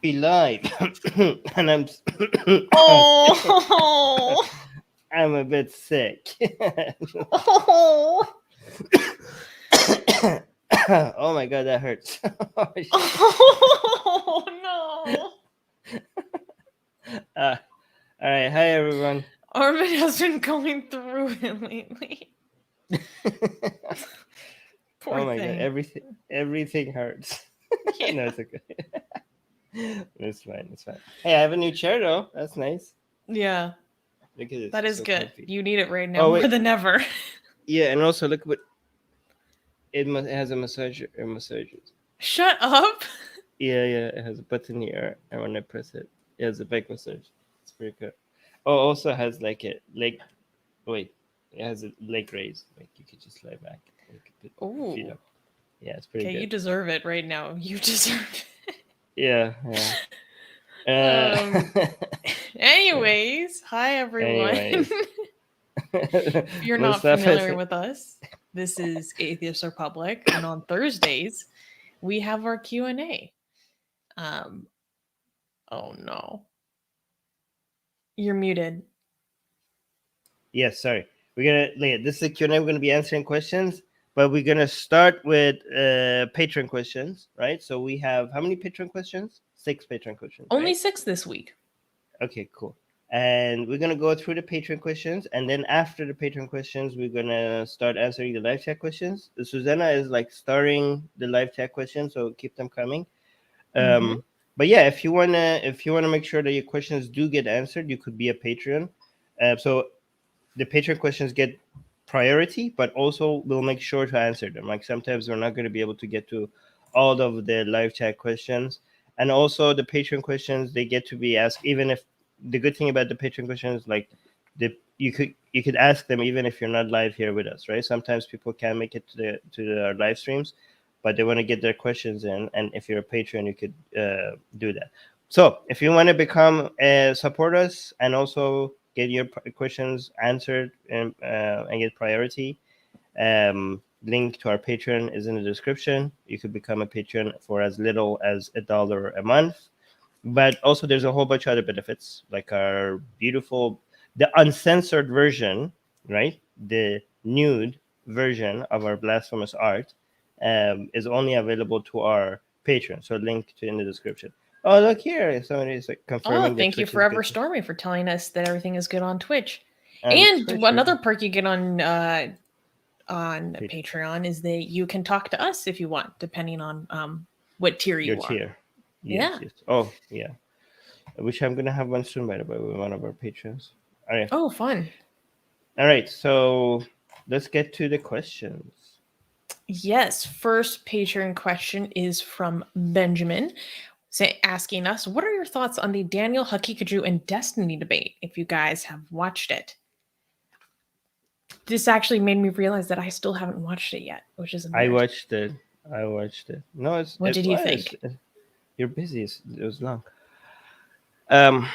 be live, and Oh. I'm a bit sick. Oh. Oh my god, that hurts. Oh no. All right, hi everyone. Armin has been going through it lately. Poor Oh my thing. god, everything hurts. Yeah. No, it's okay. It's fine. Hey, I have a new chair though. That's nice. Yeah, Look at this. that It's is so good. comfy. You need it right now Oh more wait, than ever. yeah, and also look what it has a massager. It massages. Shut up. Yeah, it has a button here, and when I press it, it has a back massage. It's pretty good. Oh, also has like a leg. Wait, it has a leg raise. Like you could just lie back. You could put your feet Ooh. up. Yeah, it's pretty Okay, good. you deserve it right now. You deserve it. Yeah. Um. Anyways, hi everyone. Anyways, If you're not Mustafa familiar with us, this is Atheist Republic, and on Thursdays we have our Q&A. Oh no. You're muted. Yes, sorry. We're gonna this is a Q&A. We're gonna be answering questions, but we're gonna start with patron questions, right? So we have how many patron questions? 6 patron questions. Only right? 6 this week. Okay, cool. And we're gonna go through the patron questions, and then after the patron questions, we're gonna start answering the live chat questions. Susanna is like starting the live chat questions, so keep them coming. But yeah, if you wanna make sure that your questions do get answered, you could be a Patreon. So the Patreon questions get priority, but also we'll make sure to answer them. Like sometimes we're not going to be able to get to all of the live chat questions, and also the Patreon questions, they get to be asked even if the good thing about the Patreon questions, like you could ask them even if you're not live here with us, right? Sometimes people can't make it to the live streams, but they want to get their questions in, and if you're a Patreon, you could do that. So if you want to become support us and also get your questions answered and get priority, link to our Patreon is in the description. You could become a patron for as little as $1 a month. But also there's a whole bunch of other benefits, like our beautiful, the uncensored version, right? The nude version of our blasphemous art is only available to our Patreon. So link to in the description. Oh, look here. Somebody's like confirming that Thank you Twitch is Forever good. Stormy for telling us that everything is good on Twitch. And And Twitch, another perk you get on Patreon is that you can talk to us if you want, depending on what tier you your are. tier. Yes, Yeah. yes. Oh, yeah. Which I'm gonna have one soon, by the way, with one of our patrons. All right. Oh, fun. All right. So let's get to the questions. Yes, first Patreon question is from Benjamin, asking us, what are your thoughts on the Daniel Halkias and Destiny debate, if you guys have watched it? This actually made me realize that I still haven't watched it yet, which is I weird. watched it. No, What did you think? You're busy. It was long. I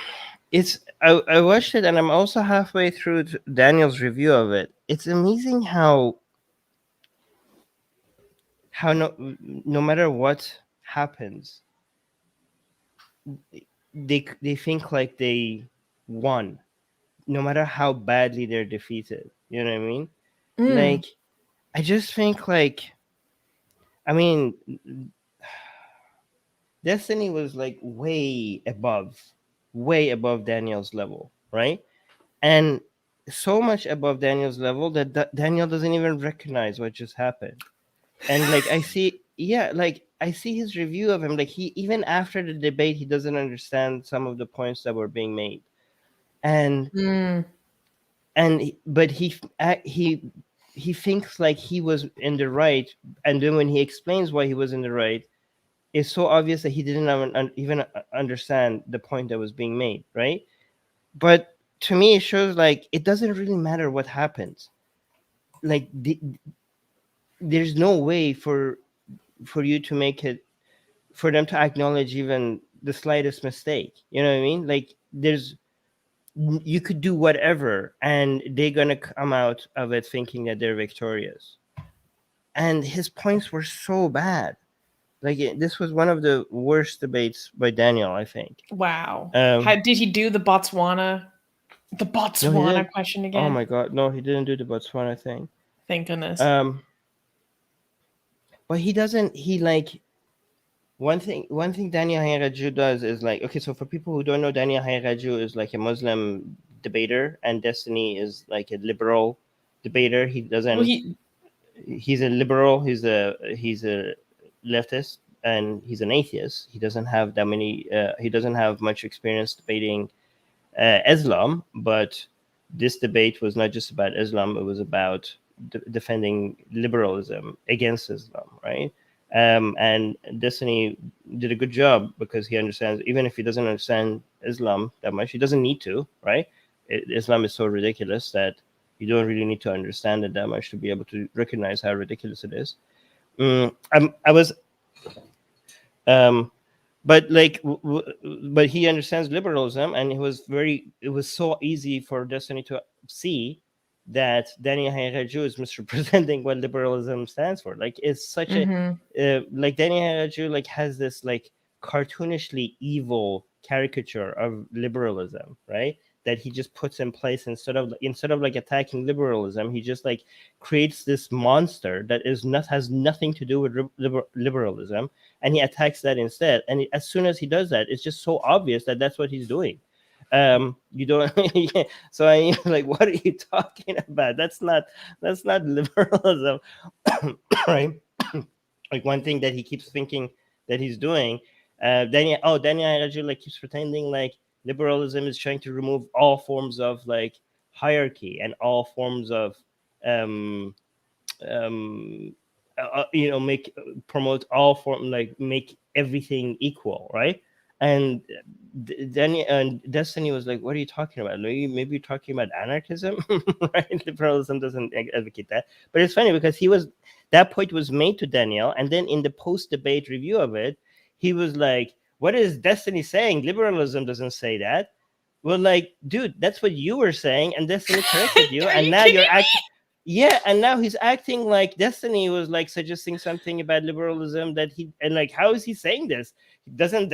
watched it, and I'm also halfway through Daniel's review of it. It's amazing how no matter what happens, they think like they won, no matter how badly they're defeated. You know what I mean? Like, I just think like, I mean, Destiny was like way above Daniel's level, right? And so much above Daniel's level that Daniel doesn't even recognize what just happened. And like I see his review of him, like he, even after the debate, he doesn't understand some of the points that were being made. And but he thinks like he was in the right, and then when he explains why he was in the right, it's so obvious that he didn't even understand the point that was being made, right? But to me, it shows like it doesn't really matter what happens. Like there's no way for you to make it, for them to acknowledge even the slightest mistake. You know what I mean? Like you could do whatever, and they're gonna come out of it thinking that they're victorious. And his points were so bad. Like this was one of the worst debates by Daniel, I think. Wow. How Um, did he do the Botswana no, he didn't. question Oh again? my God, no, he didn't do the Botswana thing. Thank goodness. But he doesn't. He like one thing Daniel Hairaju does is like, okay, so for people who don't know, Daniel Hairaju is like a Muslim debater, and Destiny is like a liberal debater. He Well, doesn't. He's a liberal. He's a leftist, and he's an atheist. He doesn't have that many. He doesn't have much experience debating Islam, but this debate was not just about Islam, it was about defending liberalism against Islam, right? And Destiny did a good job because he understands, even if he doesn't understand Islam that much, he doesn't need to, right? Islam is so ridiculous that you don't really need to understand it that much to be able to recognize how ridiculous it is. I was but like but he understands liberalism, and it was so easy for Destiny to see that Daniel Hairaju is misrepresenting what liberalism stands for. Like it's such a like Daniel Hairaju like has this like cartoonishly evil caricature of liberalism, right? That he just puts in place instead of like attacking liberalism, he just like creates this monster that has nothing to do with liberalism, and he attacks that instead. And as soon as he does that, it's just so obvious that that's what he's doing. You don't. Yeah. So I mean, like, what are you talking about? That's not liberalism, right? Like one thing that he keeps thinking that he's doing. Daniel Arajula like keeps pretending like liberalism is trying to remove all forms of like hierarchy and all forms of um make promote all form, like make everything equal, right? And Danny and Destiny was like, what are you talking about? Maybe you're talking about anarchism. Right? Liberalism doesn't advocate that. But it's funny because that point was made to Daniel, and then in the post debate review of it, he was like, what is Destiny saying? Liberalism doesn't say that. Well, like, dude, that's what you were saying, and Destiny corrected you, Are and you now kidding you're me? acting. Yeah, and now he's acting like Destiny was like suggesting something about liberalism that he, and like, how is he saying this? Isn't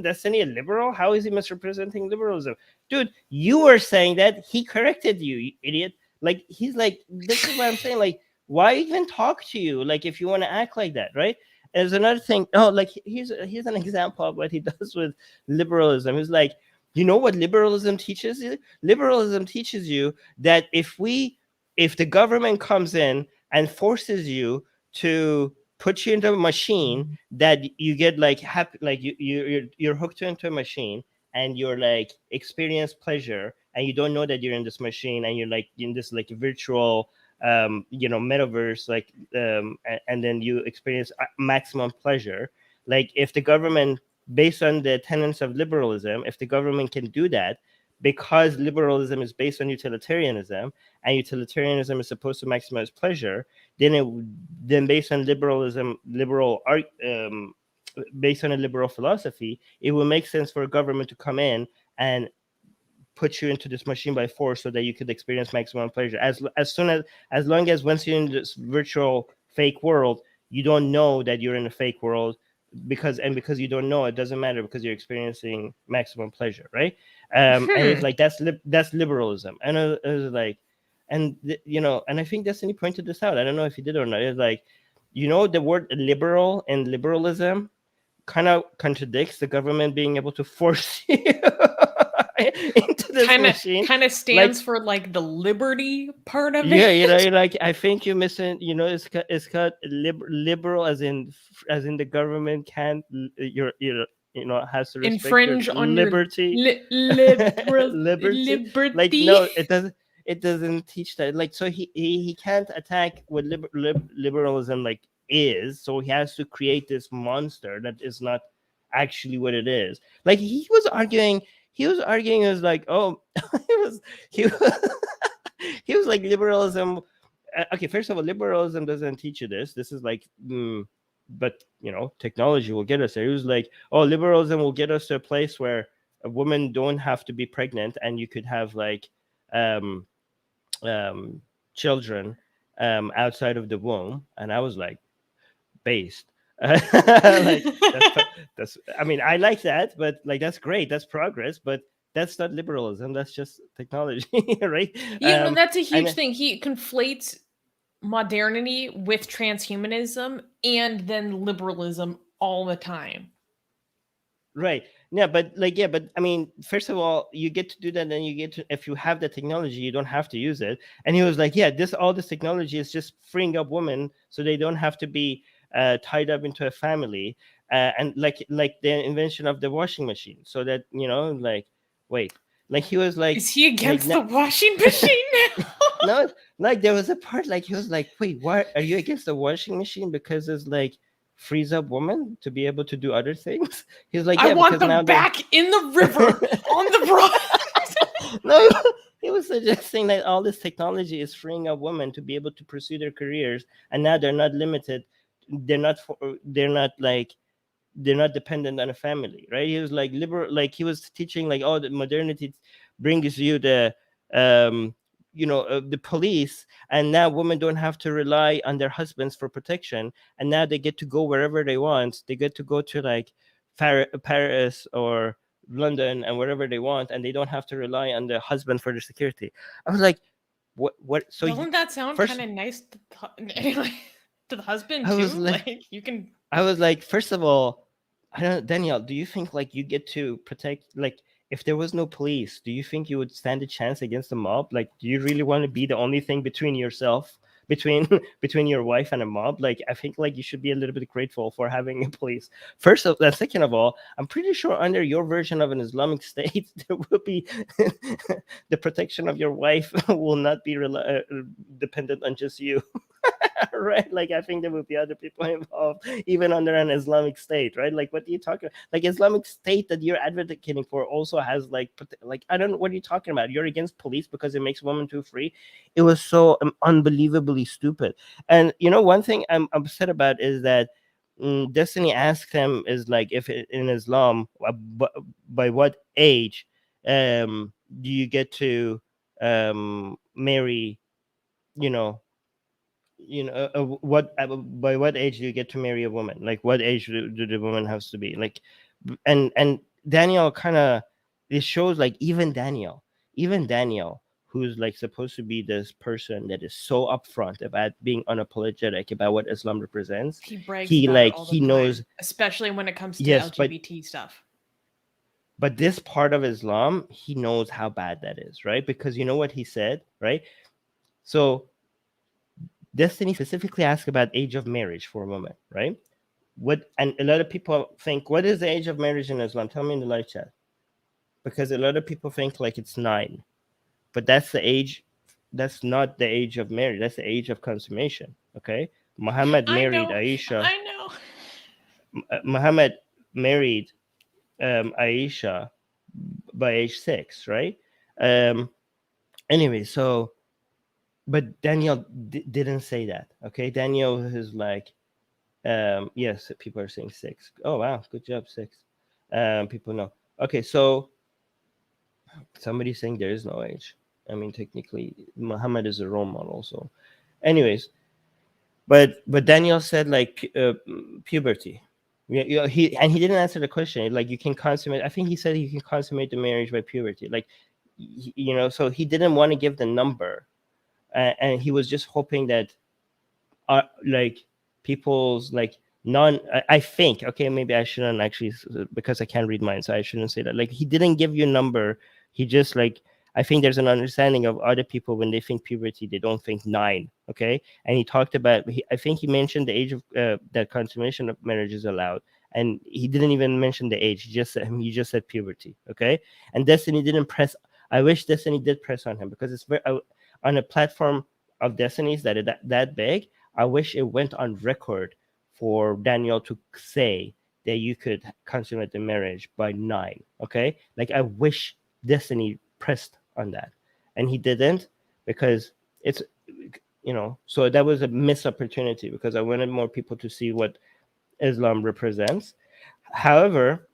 Destiny a liberal? How is he misrepresenting liberalism? Dude, you were saying that, he corrected you, you idiot. Like he's like, this is what I'm saying. Like, why even talk to you? Like if you want to act like that, right? There's another thing. Oh, like here's an example of what he does with liberalism. He's like, you know what liberalism teaches you? Liberalism teaches you that if the government comes in and forces you to put you into a machine, that you get like happy, like you're hooked into a machine, and you're like experience pleasure, and you don't know that you're in this machine, and you're like in this like virtual metaverse, like and then you experience maximum pleasure. Like if the government, based on the tenets of liberalism, if the government can do that, because liberalism is based on utilitarianism, and utilitarianism is supposed to maximize pleasure, then based on based on a liberal philosophy, it will make sense for a government to come in and put you into this machine by force so that you could experience maximum pleasure. As long as once you're in this virtual fake world, you don't know that you're in a fake world, because you don't know, it doesn't matter, because you're experiencing maximum pleasure, right? And it's like that's liberalism. And it was like, and I think Destiny pointed this out. I don't know if he did or not. It's like, the word liberal and liberalism kind of contradicts the government being able to force you into this machine. Kind of stands for like the liberty part of Yeah, it. like I think you're missing. It's got liberal as in the government can't. Has to respect your Infringe on your liberty. Liberty. Like liberty. no, it doesn't. It doesn't teach that. Like so, he can't attack what liberalism like is. So he has to create this monster that is not actually what it is. Like he was arguing. It was like, oh, he was he was like, liberalism. Okay, first of all, liberalism doesn't teach you this. This is like, but technology will get us there. He was like, oh, liberalism will get us to a place where a woman don't have to be pregnant, and you could have like um, children outside of the womb. And I was like, based. Like that's I mean, I like that, but like that's great, that's progress, but that's not liberalism, that's just technology. Right? Yeah, no, that's a huge And thing. He conflates modernity with transhumanism and then liberalism all the time. right. Yeah, but like, yeah, but I mean, first of all, you get to do that, and you get to, if you have the technology, you don't have to use it. And he was like, yeah, all this technology is just freeing up women so they don't have to be tied up into a family. And like the invention of the washing machine, so that, like, wait, like he was Is he like against the washing machine now? no, like there was a part like he was like, wait, why are you against the washing machine? Because it's like frees up women to be able to do other things. He was like, I yeah, want because now them they're back in the river on the road. no, he was suggesting that all this technology is freeing up women to be able to pursue their careers, and now they're not limited. They're not dependent on a family, right? He was like liberal, like he was teaching like, oh, the modernity brings you um the police, and now women don't have to rely on their husbands for protection, and now they get to go wherever they want. They get to go to like Paris or London and wherever they want, and they don't have to rely on their husband for their security. I was like, what so Doesn't that sound first kind of nice to, to the husband I was too? like Like you can. I was like, first of all, I don't, Danielle, do you think like you get to protect, like, if there was no police, do you think you would stand a chance against a mob? Like, do you really want to be the only thing between yourself, between between your wife and a mob? Like, I think like you should be a little bit grateful for having a police. Second of all, I'm pretty sure under your version of an Islamic state, there will be the protection of your wife will not be dependent on just you. Right? Like, I think there would be other people involved, even under an Islamic state, right? Like, what are you talking? Like, Islamic state that you're advocating for also has like I don't know what are you talking about. You're against police because it makes women too free. It was so unbelievably stupid. And one thing I'm upset about is that Destiny asked him is like, if in Islam, by what age do you get to marry, you know what by what age do you get to marry a woman? Like, what age do the woman has to be like? And Daniel kind of, it shows like even Daniel, who's like supposed to be this person that is so upfront about being unapologetic about what Islam represents. He brags he about it like all the he time, knows. especially when it comes to Yes, LGBT stuff. but this part of Islam, he knows how bad that is, right? Because you know what he said, right? So Destiny specifically asked about age of marriage for a woman, right? And a lot of people think, what is the age of marriage in Islam? Tell me in the live chat. Because a lot of people think like it's 9, but that's the age. That's not the age of marriage. That's the age of consummation. Okay, Muhammad I married know, Aisha. I know. Muhammad married Aisha by age 6, right? Um, anyway, so but Daniel didn't say that. Okay, Daniel is like, yes, people are saying 6. Oh wow, good job, 6. People know. Okay, so somebody's saying there is no age. I mean, technically, Muhammad is a role model. So, anyways, but Daniel said like puberty. Yeah, he didn't answer the question. Like, you can consummate. I think he said you can consummate the marriage by puberty. Like, so he didn't want to give the number, and he was just hoping that like people's like I think, okay, maybe I shouldn't actually, because I can't read mine, so I shouldn't say that. Like, he didn't give you a number. He just like, I think there's an understanding of other people when they think puberty, they don't think 9. Okay, and he talked about, I think he mentioned the age of that consummation of marriage is allowed, and he didn't even mention the age. He just said puberty. Okay, and Destiny didn't press. I wish Destiny did press on him, because it's very on a platform of Destinies that big. I wish it went on record for Daniel to say that you could consummate the marriage by 9. Okay, like, I wish Destiny pressed on that, and he didn't, because it's so that was a missed opportunity, because I wanted more people to see what Islam represents. However,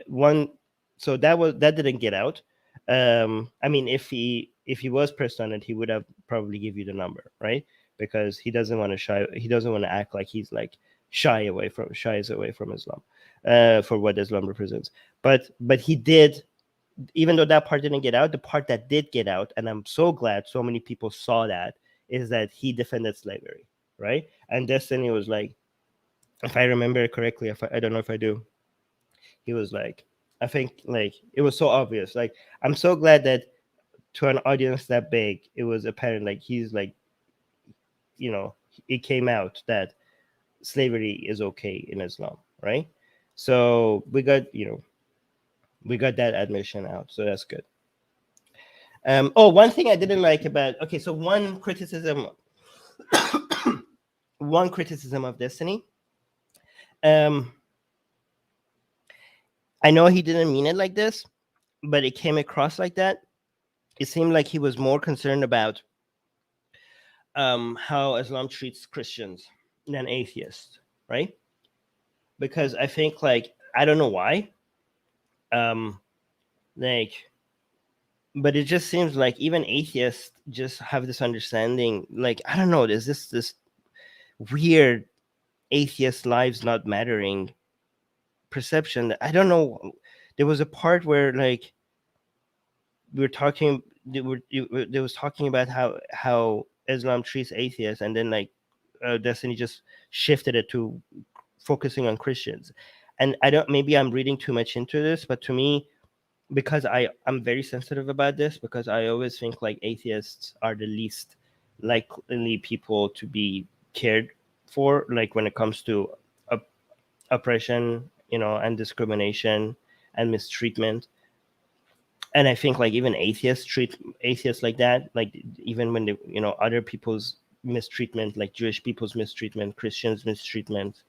one, so that didn't get out. I mean, if he was pressed on it, he would have probably give you the number, right? because he doesn't want to act like he's like shies away from Islam, for what Islam represents. But he did, even though that part didn't get out, the part that did get out, and I'm so glad so many people saw that, is that he defended slavery, right? And Destiny was like, if I remember correctly, I don't know if I do, he was like, I think like it was so obvious. Like, I'm so glad that to an audience that big, it was apparent, like he's like, it came out that slavery is okay in Islam, right? So we got that admission out, so that's good. One thing I didn't like about, okay, so one criticism of Destiny. I know he didn't mean it like this, but it came across like that. It seemed like he was more concerned about how Islam treats Christians than atheists, right? Because I think, like, I don't know why, but it just seems like even atheists just have this understanding, like, I don't know, there's this weird atheist lives not mattering perception. I don't know. There was a part where, like, there was talking about how Islam treats atheists, and then like Destiny just shifted it to focusing on Christians. And I don't, maybe I'm reading too much into this, but to me, because I'm very sensitive about this, because I always think like atheists are the least likely people to be cared for, like when it comes to oppression, and discrimination and mistreatment. And I think like even atheists treat atheists like that, like even when they, other people's mistreatment, like Jewish people's mistreatment, Christians mistreatment,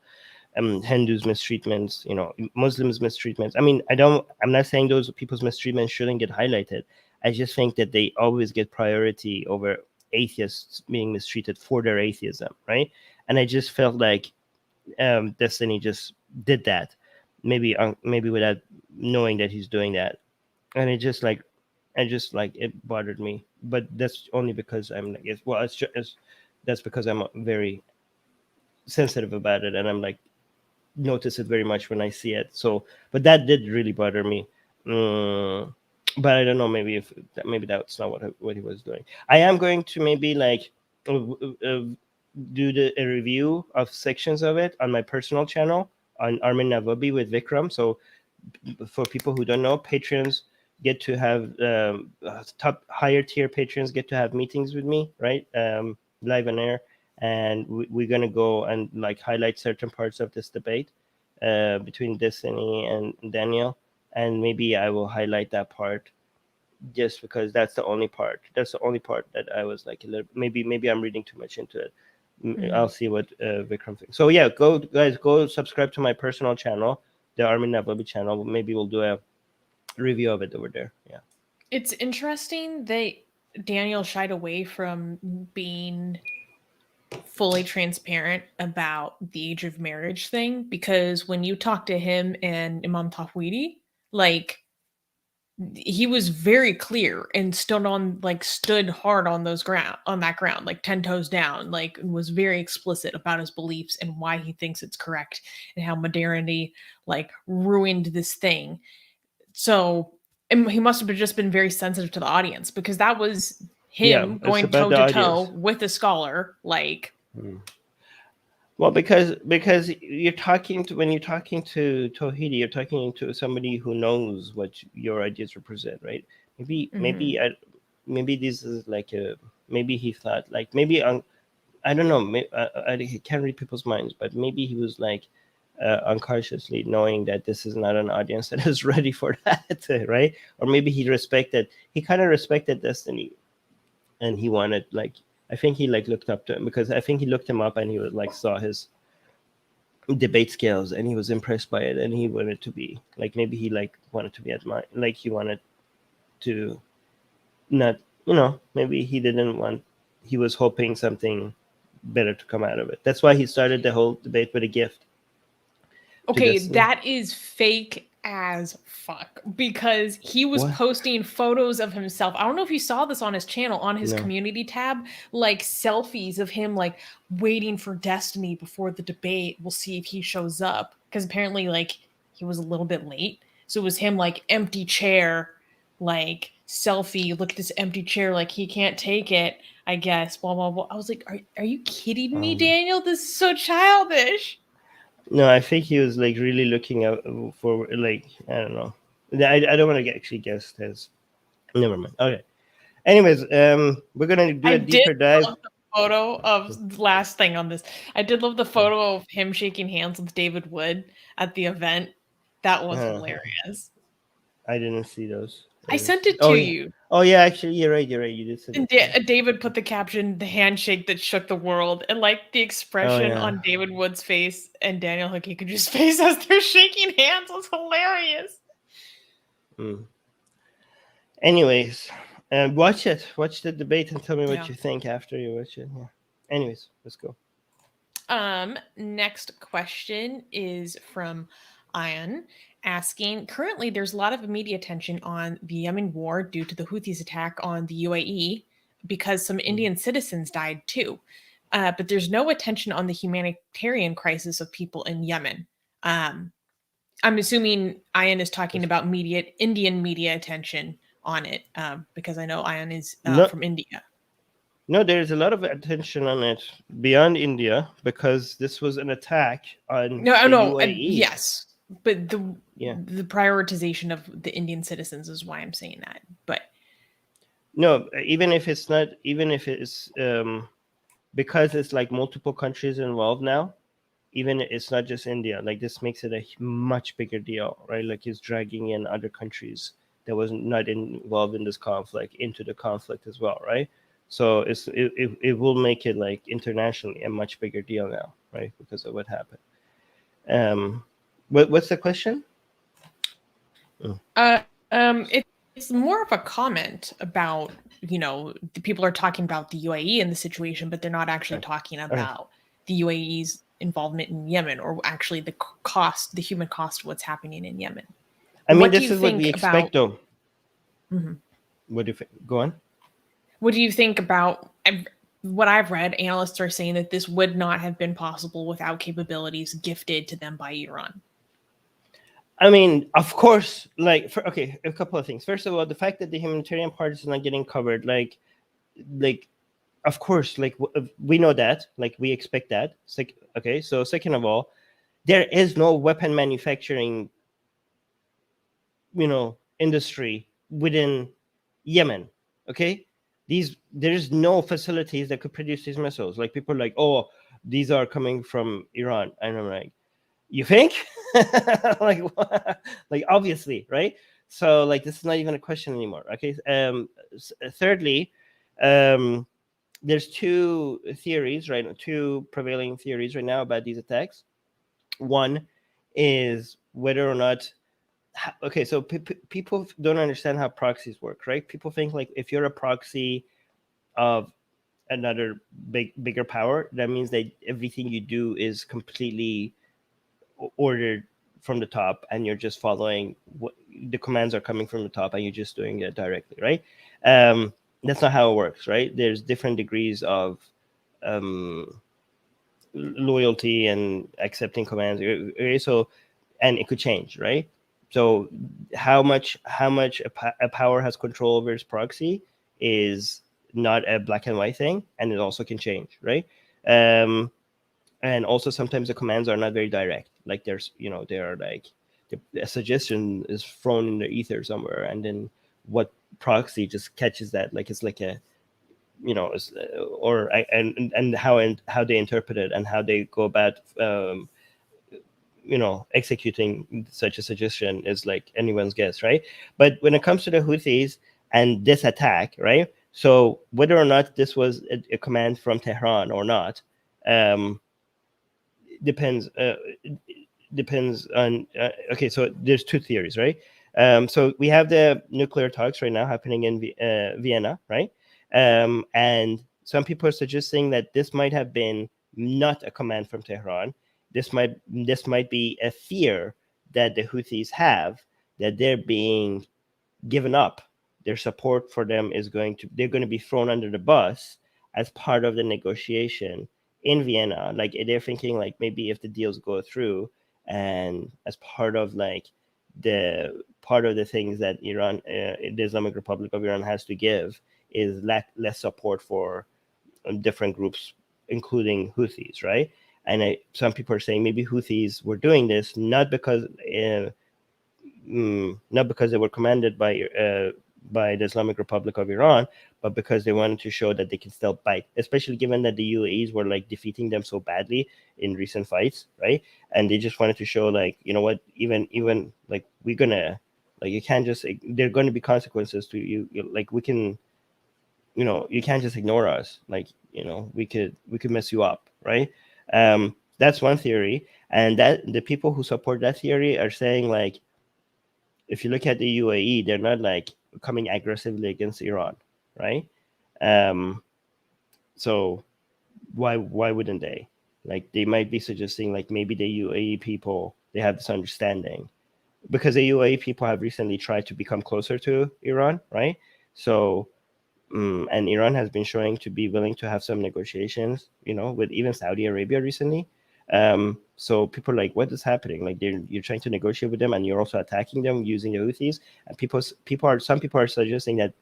Hindus mistreatments, Muslims mistreatments. I mean, I'm not saying those people's mistreatments shouldn't get highlighted. I just think that they always get priority over atheists being mistreated for their atheism, right? And I just felt like Destiny just did that, maybe without knowing that he's doing that, and it bothered me. But that's only because I'm like, that's because I'm very sensitive about it, and I'm like, notice it very much when I see it. So, but that did really bother me. But I don't know, maybe that's not what he was doing. I am going to maybe like do a review of sections of it on my personal channel on Armin Navabi with Vikram. So for people who don't know, patrons get to have top higher tier patrons get to have meetings with me, right? Live on air. And we're going to go and like highlight certain parts of this debate between Destiny and Daniel. And maybe I will highlight that part just because that's the only part that I was like, maybe I'm reading too much into it. I'll see what Vikram thinks. So yeah, go subscribe to my personal channel, the Armin Navabi channel. Maybe we'll do a review of it over there. Yeah. It's interesting that Daniel shied away from being fully transparent about the age of marriage thing, because when you talk to him and Imam Tawhidi, like, he was very clear and stood hard on that ground, like 10 toes down, like was very explicit about his beliefs and why he thinks it's correct and how modernity like ruined this thing. So he must have just been very sensitive to the audience, because that was him going toe to toe with a scholar. Like, well, because when you're talking to Tawhidi, you're talking to somebody who knows what your ideas represent, right? Maybe this is like maybe he thought like, maybe I don't know, I can't read people's minds, but maybe he was like unconsciously knowing that this is not an audience that is ready for that, right? Or maybe he kind of respected Destiny, and he wanted, like, I think he like looked up to him, because I think he looked him up and he was like, saw his debate skills and he was impressed by it, and he wanted to be like, maybe he like wanted to be admired, like he wanted to not, maybe he was hoping something better to come out of it. That's why he started the whole debate with a gift. Okay, that is fake as fuck because he was What? posting photos of himself. I don't know if you saw this on his channel, on his No. community tab, like selfies of him like waiting for Destiny before the debate. We'll see if he shows up because apparently like he was a little bit late. So it was him like empty chair, like selfie, look at this empty chair, like he can't take it, I guess, blah, blah, blah. I was like, are you kidding me, Daniel? This is so childish. No, I think he was like really looking out for like, I don't know. I don't want to actually guess his. Never mind. Okay. Anyways, we're gonna do a deeper dive. Love the photo of last thing on this. I did love the photo of him shaking hands with David Wood at the event. That was hilarious. I didn't see those. I sent it to you. Oh yeah, actually, you're right. You did say And that. David put the caption, "The handshake that shook the world," and like the expression on David Wood's face and Daniel Halkias' face as they're shaking hands was hilarious. Anyways, watch it. Watch the debate and tell me what you think after you watch it. Yeah. Anyways, let's go. Next question is from Ian asking, currently there's a lot of media attention on the Yemen war due to the Houthis attack on the UAE because some Indian citizens died too. But there's no attention on the humanitarian crisis of people in Yemen. I'm assuming Ian is talking about Indian media attention on it because I know Ian is from India. No, there's a lot of attention on it beyond India because this was an attack on the UAE. Yes, but the prioritization of the Indian citizens is why I'm saying that. But no, even if it's because it's like multiple countries involved now, even it's not just India. Like this makes it a much bigger deal, right? Like it's dragging in other countries that was not involved in this conflict into the conflict as well, right? So it will make it like internationally a much bigger deal now, right? Because of what happened. What's the question? It's more of a comment about, the people are talking about the UAE and the situation, but they're not actually talking about the UAE's involvement in Yemen or actually the human cost of what's happening in Yemen. I mean, this is what we expect, though. Mm-hmm. What do you think? Go on. What do you think about what I've read? Analysts are saying that this would not have been possible without capabilities gifted to them by Iran. I mean, of course, a couple of things. First of all, the fact that the humanitarian part is not getting covered, of course, we know that, we expect that. It's like, okay, so second of all, there is no weapon manufacturing, industry within Yemen, okay? There's no facilities that could produce these missiles. Like people are like, oh, these are coming from Iran. And I'm like, you think? like obviously, right? So this is not even a question anymore. Okay. Thirdly, there's two prevailing theories right now about these attacks. One is whether or not. Okay, so people don't understand how proxies work, right? People think if you're a proxy of another bigger power, that means that everything you do is completely ordered from the top, and you're just following what the commands are coming from the top, and you're just doing it directly, right? That's not how it works, right? There's different degrees of loyalty and accepting commands. So, and it could change, right? So how much a power has control over its proxy is not a black and white thing, and it also can change, right? And also sometimes the commands are not very direct. Like there's, they are a suggestion is thrown in the ether somewhere, and then what proxy just catches that, it's like a, and how they interpret it and how they go about executing such a suggestion is like anyone's guess, right? But when it comes to the Houthis and this attack, right? So whether or not this was a command from Tehran or not, depends on. Okay, so there's two theories, right? So we have the nuclear talks right now happening in Vienna, right? And some people are suggesting that this might have been not a command from Tehran. This might be a fear that the Houthis have, that they're being given up. Their support for them they're going to be thrown under the bus as part of the negotiation in Vienna. Like they're thinking like maybe if the deals go through, and as part of like the things that Iran, the Islamic Republic of Iran has to give is less support for different groups, including Houthis, right? And some people are saying maybe Houthis were doing this not because they were commanded by the Islamic Republic of Iran, but because they wanted to show that they can still bite, especially given that the UAEs were like defeating them so badly in recent fights, right? And they just wanted to show like, you know what, even like we're gonna, like, you can't just, there are going to be consequences to you, like we can, you know, you can't just ignore us, like, you know, we could mess you up, right? That's one theory, and that the people who support that theory are saying like, if you look at the UAE, they're not like coming aggressively against Iran, right? So why wouldn't they? Like they might be suggesting like maybe the UAE people, they have this understanding, because the UAE people have recently tried to become closer to Iran, right? So and Iran has been showing to be willing to have some negotiations, you know, with even Saudi Arabia recently. So people are like, what is happening? Like you're trying to negotiate with them, and you're also attacking them using the Houthis. And some people are suggesting that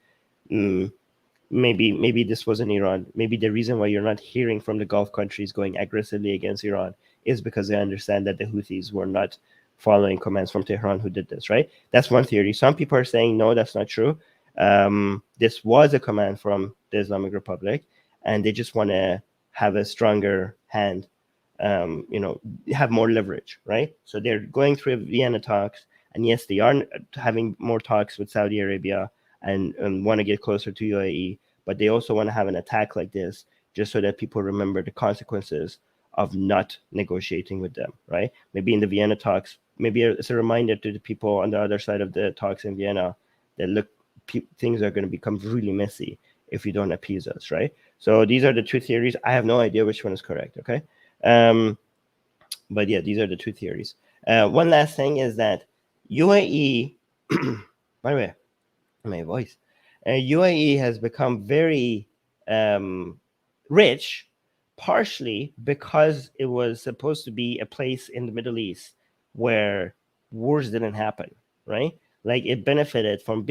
maybe this wasn't Iran. Maybe the reason why you're not hearing from the Gulf countries going aggressively against Iran is because they understand that the Houthis were not following commands from Tehran who did this, right? That's one theory. Some people are saying no, that's not true. This was a command from the Islamic Republic, and they just want to have a stronger hand, you know, have more leverage, right? So they're going through Vienna talks, and yes, they are having more talks with Saudi Arabia and want to get closer to UAE, but they also want to have an attack like this just so that people remember the consequences of not negotiating with them, right? Maybe in the Vienna talks, maybe it's a reminder to the people on the other side of the talks in Vienna that look, things are going to become really messy if you don't appease us, right? So these are the two theories. I have no idea which one is correct, okay? But yeah, these are the two theories. One last thing is that UAE, by the way, my voice, UAE has become very rich, partially because it was supposed to be a place in the Middle East where wars didn't happen, right? Like UAE benefited from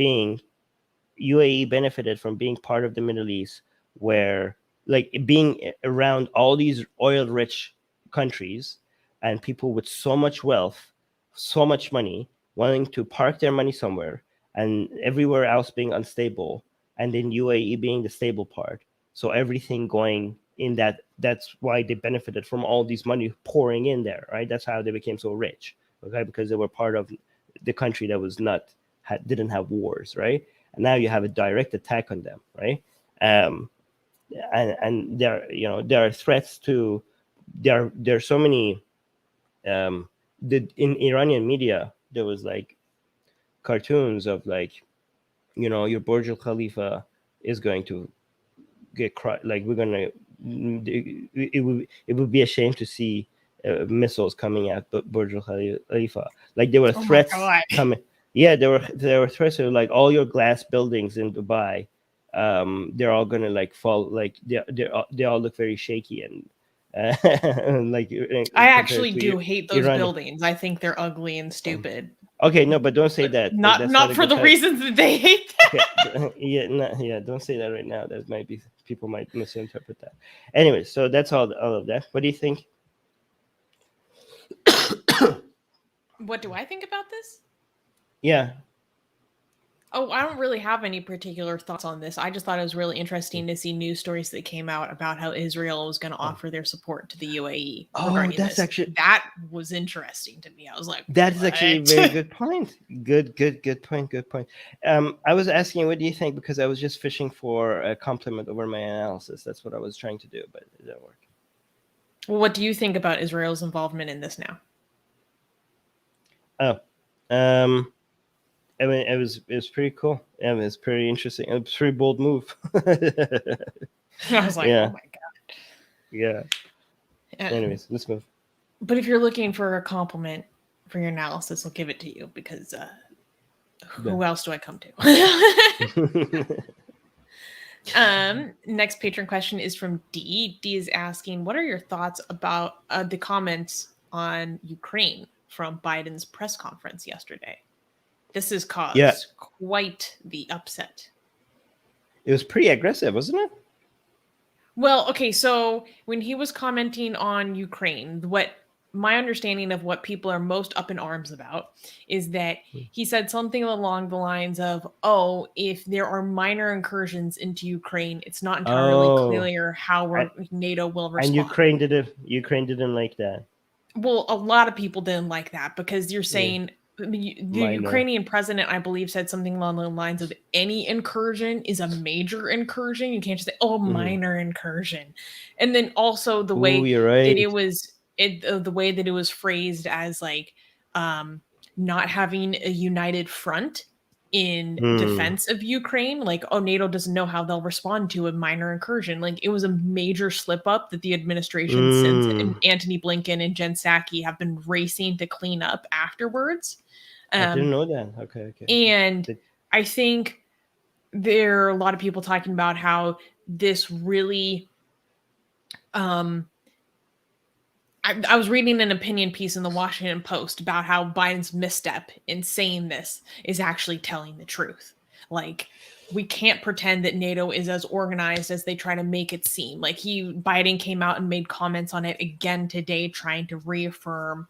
being part of the Middle East, where like being around all these oil-rich countries and people with so much wealth, so much money, wanting to park their money somewhere, and everywhere else being unstable, and then UAE being the stable part. So everything going in that's why they benefited from all these money pouring in there, right? That's how they became so rich, okay? Because they were part of the country that was didn't have wars, right? And now you have a direct attack on them, right? And there are threats to there are so many in Iranian media there was like cartoons of like, you know, your Burj Al Khalifa is going to get like we're gonna it would be a shame to see missiles coming at Burj Al Khalifa. Like there were Oh my threats God. coming. Yeah, there were threats of like all your glass buildings in Dubai. They're all gonna like fall. Like they all look very shaky and like I compared actually to do hate those Iran. buildings. I think they're ugly and stupid. Okay, no, but don't say But that. Like that's not not a for good the time. reasons that they hate them. Okay, yeah, don't say that right now. That might be people might misinterpret that. Anyway, so that's all of that. What do you think? What do I think about this? Yeah. Oh, I don't really have any particular thoughts on this. I just thought it was really interesting to see news stories that came out about how Israel was going to offer their support to the UAE Oh, regarding this. That was interesting to me. I was like, that is actually a what? very good point. Good point. Good point. I was asking, what do you think? Because I was just fishing for a compliment over my analysis. That's what I was trying to do, but it didn't work. Well, what do you think about Israel's involvement in this now? Oh, I mean, it was pretty cool. Yeah, it was pretty interesting. It was a pretty bold move. I was like, Yeah. oh my God. Yeah. Anyways, let's move. But if you're looking for a compliment, for your analysis. I'll give it to you because who Yeah. else do I come to? Next patron question is from D. D is asking, what are your thoughts about the comments on Ukraine from Biden's press conference yesterday? This has caused Yeah. quite the upset. It was pretty aggressive, wasn't it? Well, okay, so when he was commenting on Ukraine, what my understanding of what people are most up in arms about is that he said something along the lines of, oh, if there are minor incursions into Ukraine, it's not entirely clear how NATO will respond. And Ukraine didn't like that. Well, a lot of people didn't like that because you're saying the Ukrainian president, I believe, said something along the lines of any incursion is a major incursion. You can't just say, oh, minor incursion. And then also the way that it was the way that it was phrased as like not having a united front in defense of Ukraine, like, oh, NATO doesn't know how they'll respond to a minor incursion. Like, it was a major slip up that the administration since Antony Blinken and Jen Psaki have been racing to clean up afterwards. I didn't know that. Okay. And I think there are a lot of people talking about how this really I was reading an opinion piece in the Washington Post about how Biden's misstep in saying this is actually telling the truth. Like, we can't pretend that NATO is as organized as they try to make it seem. Like, Biden came out and made comments on it again today, trying to reaffirm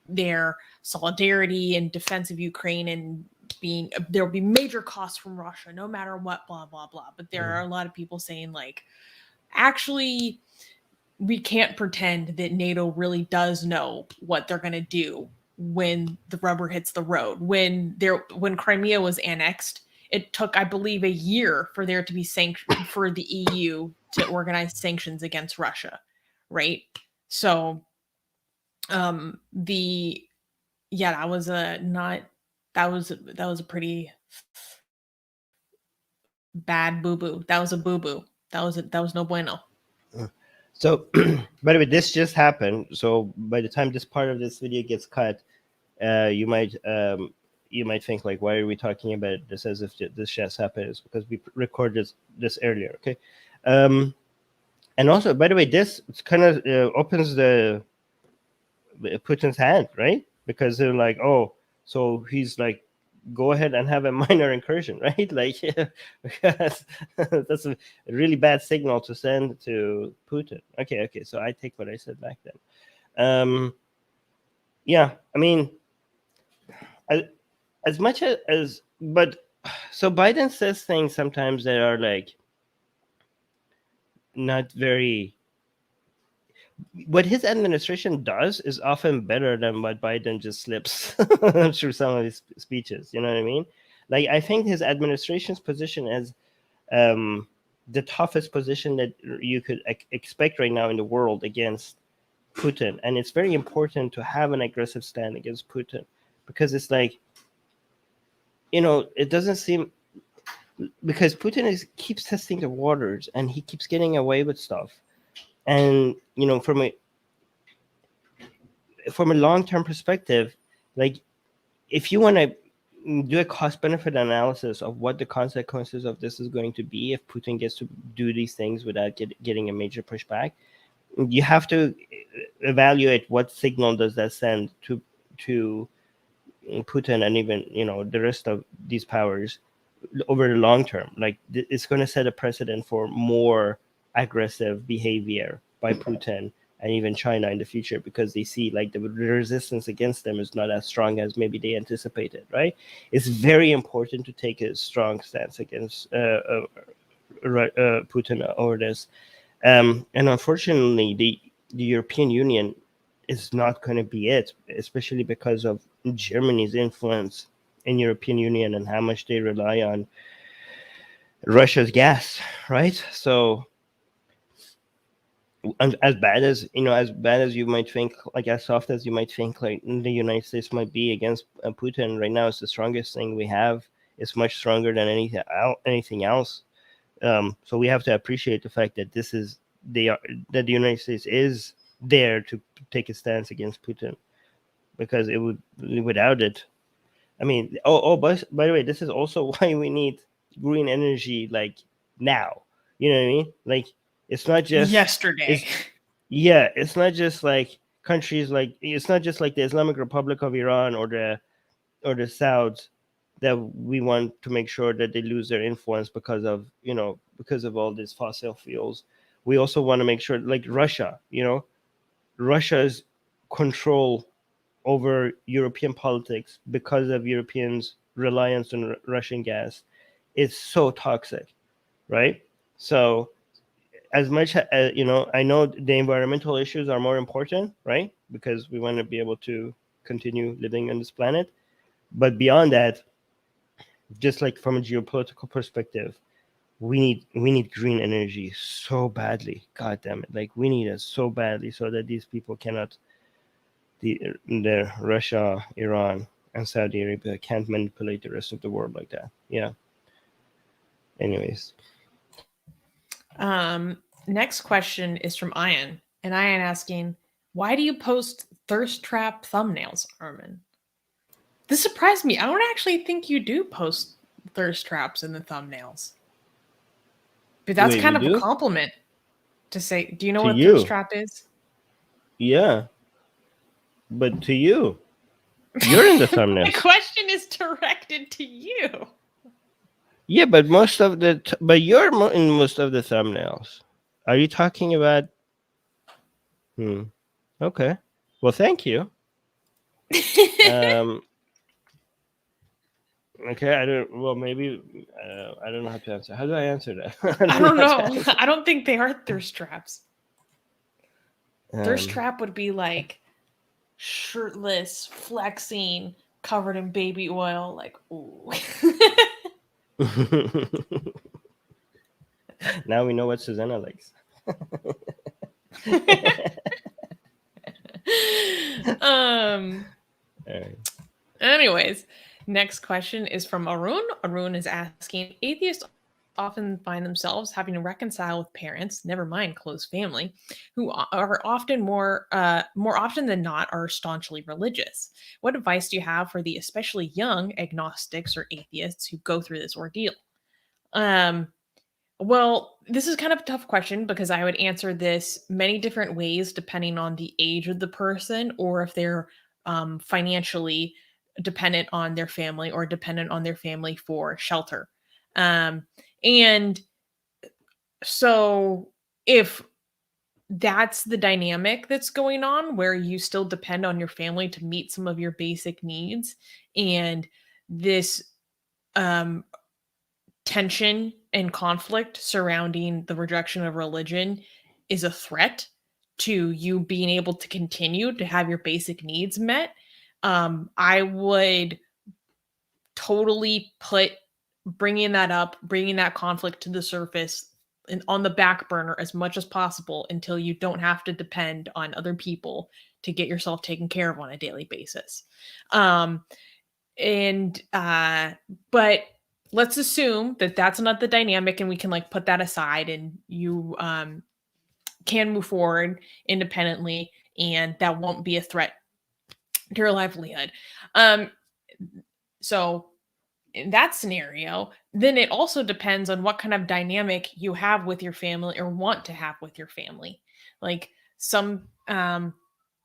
their solidarity and defense of Ukraine and there will be major costs from Russia, no matter what, blah, blah, blah. But there are a lot of people saying, like, actually, we can't pretend that NATO really does know what they're going to do when the rubber hits the road. When Crimea was annexed, it took, I believe, a year for there to be for the EU to organize sanctions against Russia, right? So, that was a pretty bad boo-boo. That was a boo-boo. That was no bueno. So, by the way, this just happened. So by the time this part of this video gets cut, you might think like, why are we talking about this as if this just happened? It's because we recorded this earlier. Okay. And also, by the way, this kind of opens the Putin's hand, right? Because they're like, oh, so he's like, go ahead and have a minor incursion, right? Like, because that's a really bad signal to send to Putin. Okay. So I take what I said back then. Yeah, I mean, as much as, but so Biden says things sometimes that are like not very. What his administration does is often better than what Biden just slips through some of his speeches. You know what I mean? Like, I think his administration's position is the toughest position that you could expect right now in the world against Putin. And it's very important to have an aggressive stand against Putin, because it's like, it doesn't seem, because Putin keeps testing the waters and he keeps getting away with stuff. And, from a long-term perspective, like, if you want to do a cost-benefit analysis of what the consequences of this is going to be if Putin gets to do these things without getting a major pushback, you have to evaluate what signal does that send to Putin and even, the rest of these powers over the long term. Like, it's going to set a precedent for more aggressive behavior by Putin and even China in the future, because they see like the resistance against them is not as strong as maybe they anticipated, right? It's very important to take a strong stance against Putin over this. And unfortunately, the European Union is not going to be it, especially because of Germany's influence in European Union and how much they rely on Russia's gas, right? So, as bad as you might think, like as soft as you might think, like the United States might be against Putin right now, it's the strongest thing we have. It's much stronger than anything else. So we have to appreciate the fact that that the United States is there to take a stance against Putin. because it would, without it, I mean, by the way, this is also why we need green energy, like, now. You know what I mean? Like, it's not just yesterday. it's not just like countries, like, it's not just like the Islamic Republic of Iran or the Saudis that we want to make sure that they lose their influence because of, because of all these fossil fuels. We also want to make sure, like Russia, Russia's control over European politics because of Europeans' reliance on Russian gas is so toxic, right? So as much as, I know the environmental issues are more important, right? Because we want to be able to continue living on this planet. But beyond that, just like from a geopolitical perspective, we need green energy so badly. God damn it! Like, we need it so badly so that these people cannot, the Russia, Iran, and Saudi Arabia can't manipulate the rest of the world like that. Yeah. Anyways. Next question is from Ian, and Ian asking, why do you post thirst trap thumbnails, Armin? This surprised me. I don't actually think you do post thirst traps in the thumbnails. But that's kind of a compliment to say. Do you know what thirst trap is? Yeah. But to you. You're in the thumbnail. The question is directed to you. Yeah, but you're in most of the thumbnails. Are you talking about? Okay. Well, thank you. Okay, I don't. Well, maybe I don't know how to answer. How do I answer that? I don't know. I don't think they are thirst traps. Thirst trap would be like shirtless, flexing, covered in baby oil. Like, ooh. Now we know what Susanna likes. Anyways, next question is from Arun. Arun is asking, atheists often find themselves having to reconcile with parents, never mind close family, who are often more often than not are staunchly religious. What advice do you have for the especially young agnostics or atheists who go through this ordeal? Well, this is kind of a tough question because I would answer this many different ways depending on the age of the person or if they're financially dependent on their family or dependent on their family for shelter. And so if that's the dynamic that's going on where you still depend on your family to meet some of your basic needs, and this tension and conflict surrounding the rejection of religion is a threat to you being able to continue to have your basic needs met, I would totally put bringing that conflict to the surface and on the back burner as much as possible until you don't have to depend on other people to get yourself taken care of on a daily basis. But let's assume that that's not the dynamic and we can like put that aside and you can move forward independently and that won't be a threat to your livelihood. So in that scenario, then it also depends on what kind of dynamic you have with your family or want to have with your family. Like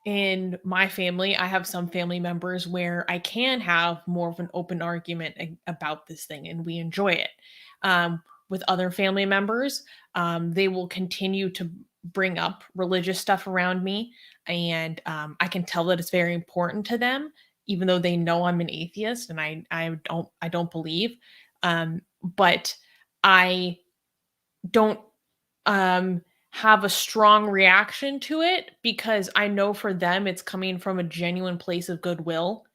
in my family, I have some family members where I can have more of an open argument about this thing and we enjoy it. With other family members, they will continue to bring up religious stuff around me. And I can tell that it's very important to them, even though they know I'm an atheist and I don't believe. But I don't have a strong reaction to it because I know for them it's coming from a genuine place of goodwill.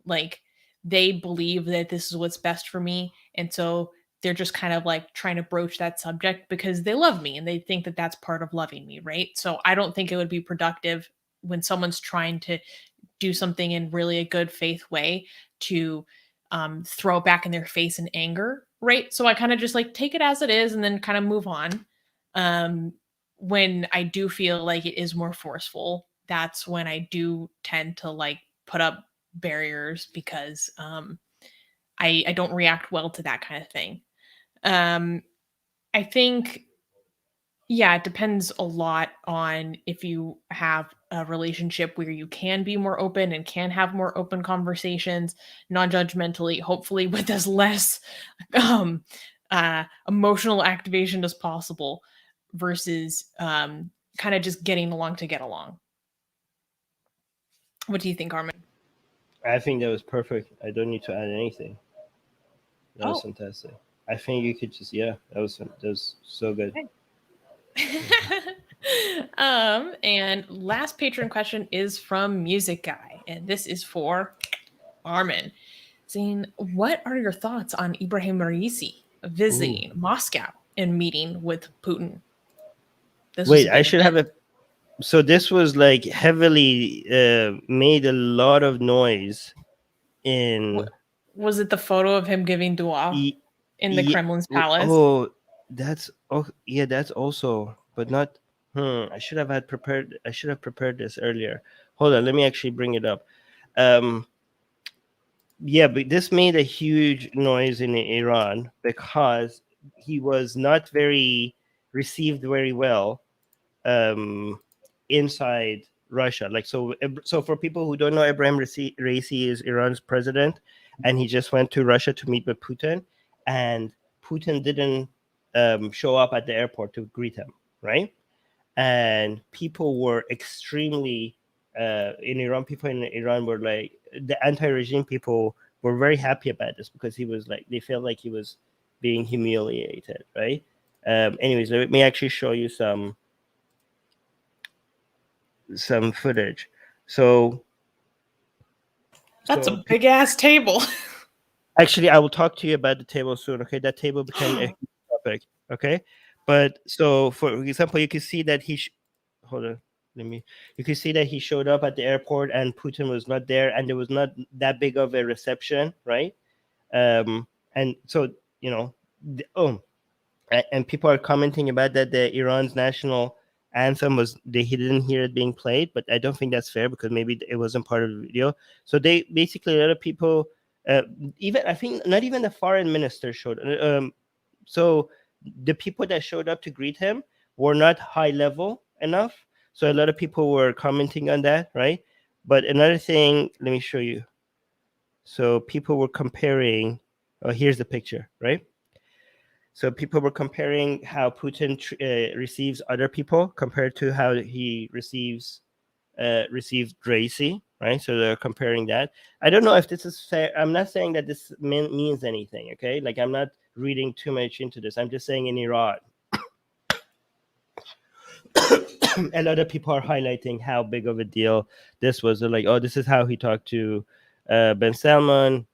Like they believe that this is what's best for me. And so they're just kind of like trying to broach that subject because they love me and they think that that's part of loving me, right? So I don't think it would be productive when someone's trying to do something in really a good faith way to throw it back in their face in anger, right? So I kind of just like take it as it is and then kind of move on. When I do feel like it is more forceful, that's when I do tend to like put up barriers because I don't react well to that kind of thing. I think, yeah, it depends a lot on if you have a relationship where you can be more open and can have more open conversations, non-judgmentally, hopefully with as less emotional activation as possible, versus kind of just getting along to get along. What do you think, Armin? I think that was perfect. I don't need to add anything. That was Oh. fantastic. I think you could just, yeah, that was so good. And last patron question is from Music Guy, and this is for Armin. Saying, what are your thoughts on Ibrahim Raisi visiting Moscow and meeting with Putin? Wait, I should have a. So this was like heavily made a lot of noise in. Was it the photo of him giving dua in the Kremlin's palace? Oh, that's that's also, but not. I should have prepared this earlier. Hold on, let me actually bring it up. Yeah, but this made a huge noise in Iran because he was not received very well inside Russia. Like, so for people who don't know, Ibrahim Raisi is Iran's president, and he just went to Russia to meet with Putin, and Putin didn't show up at the airport to greet him, right? And people were extremely in Iran. People in Iran were like, the anti-regime people were very happy about this because he was like, they felt like he was being humiliated, right? Anyways, let me actually show you some footage. So that's a big ass table. Actually, I will talk to you about the table soon. Okay, that table became a huge topic. Okay, but so for example, you can see that hold on. You can see that he showed up at the airport and Putin was not there, and there was not that big of a reception, right? And so and people are commenting about that the Iran's national anthem he didn't hear it being played, but I don't think that's fair because maybe it wasn't part of the video. So they basically, a lot of people, even I think not even the foreign minister showed. So the people that showed up to greet him were not high level enough. So a lot of people were commenting on that, right? But another thing, let me show you. So people were comparing. Oh, here's the picture, right? So people were comparing how Putin receives other people compared to how he received Raisi, right? So they're comparing that. I don't know if this is fair. I'm not saying that this means anything, okay? Like, I'm not reading too much into this. I'm just saying in Iran, a lot of people are highlighting how big of a deal this was. They're like, oh, this is how he talked to Ben Salman,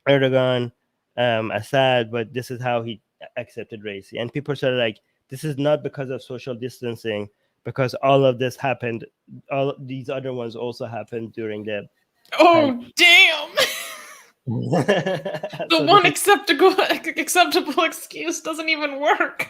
Erdogan, Assad, but this is how he accepted Raisi. And people said, like, this is not because of social distancing, because all of this happened, all these other ones also happened during the damn. The one acceptable excuse doesn't even work.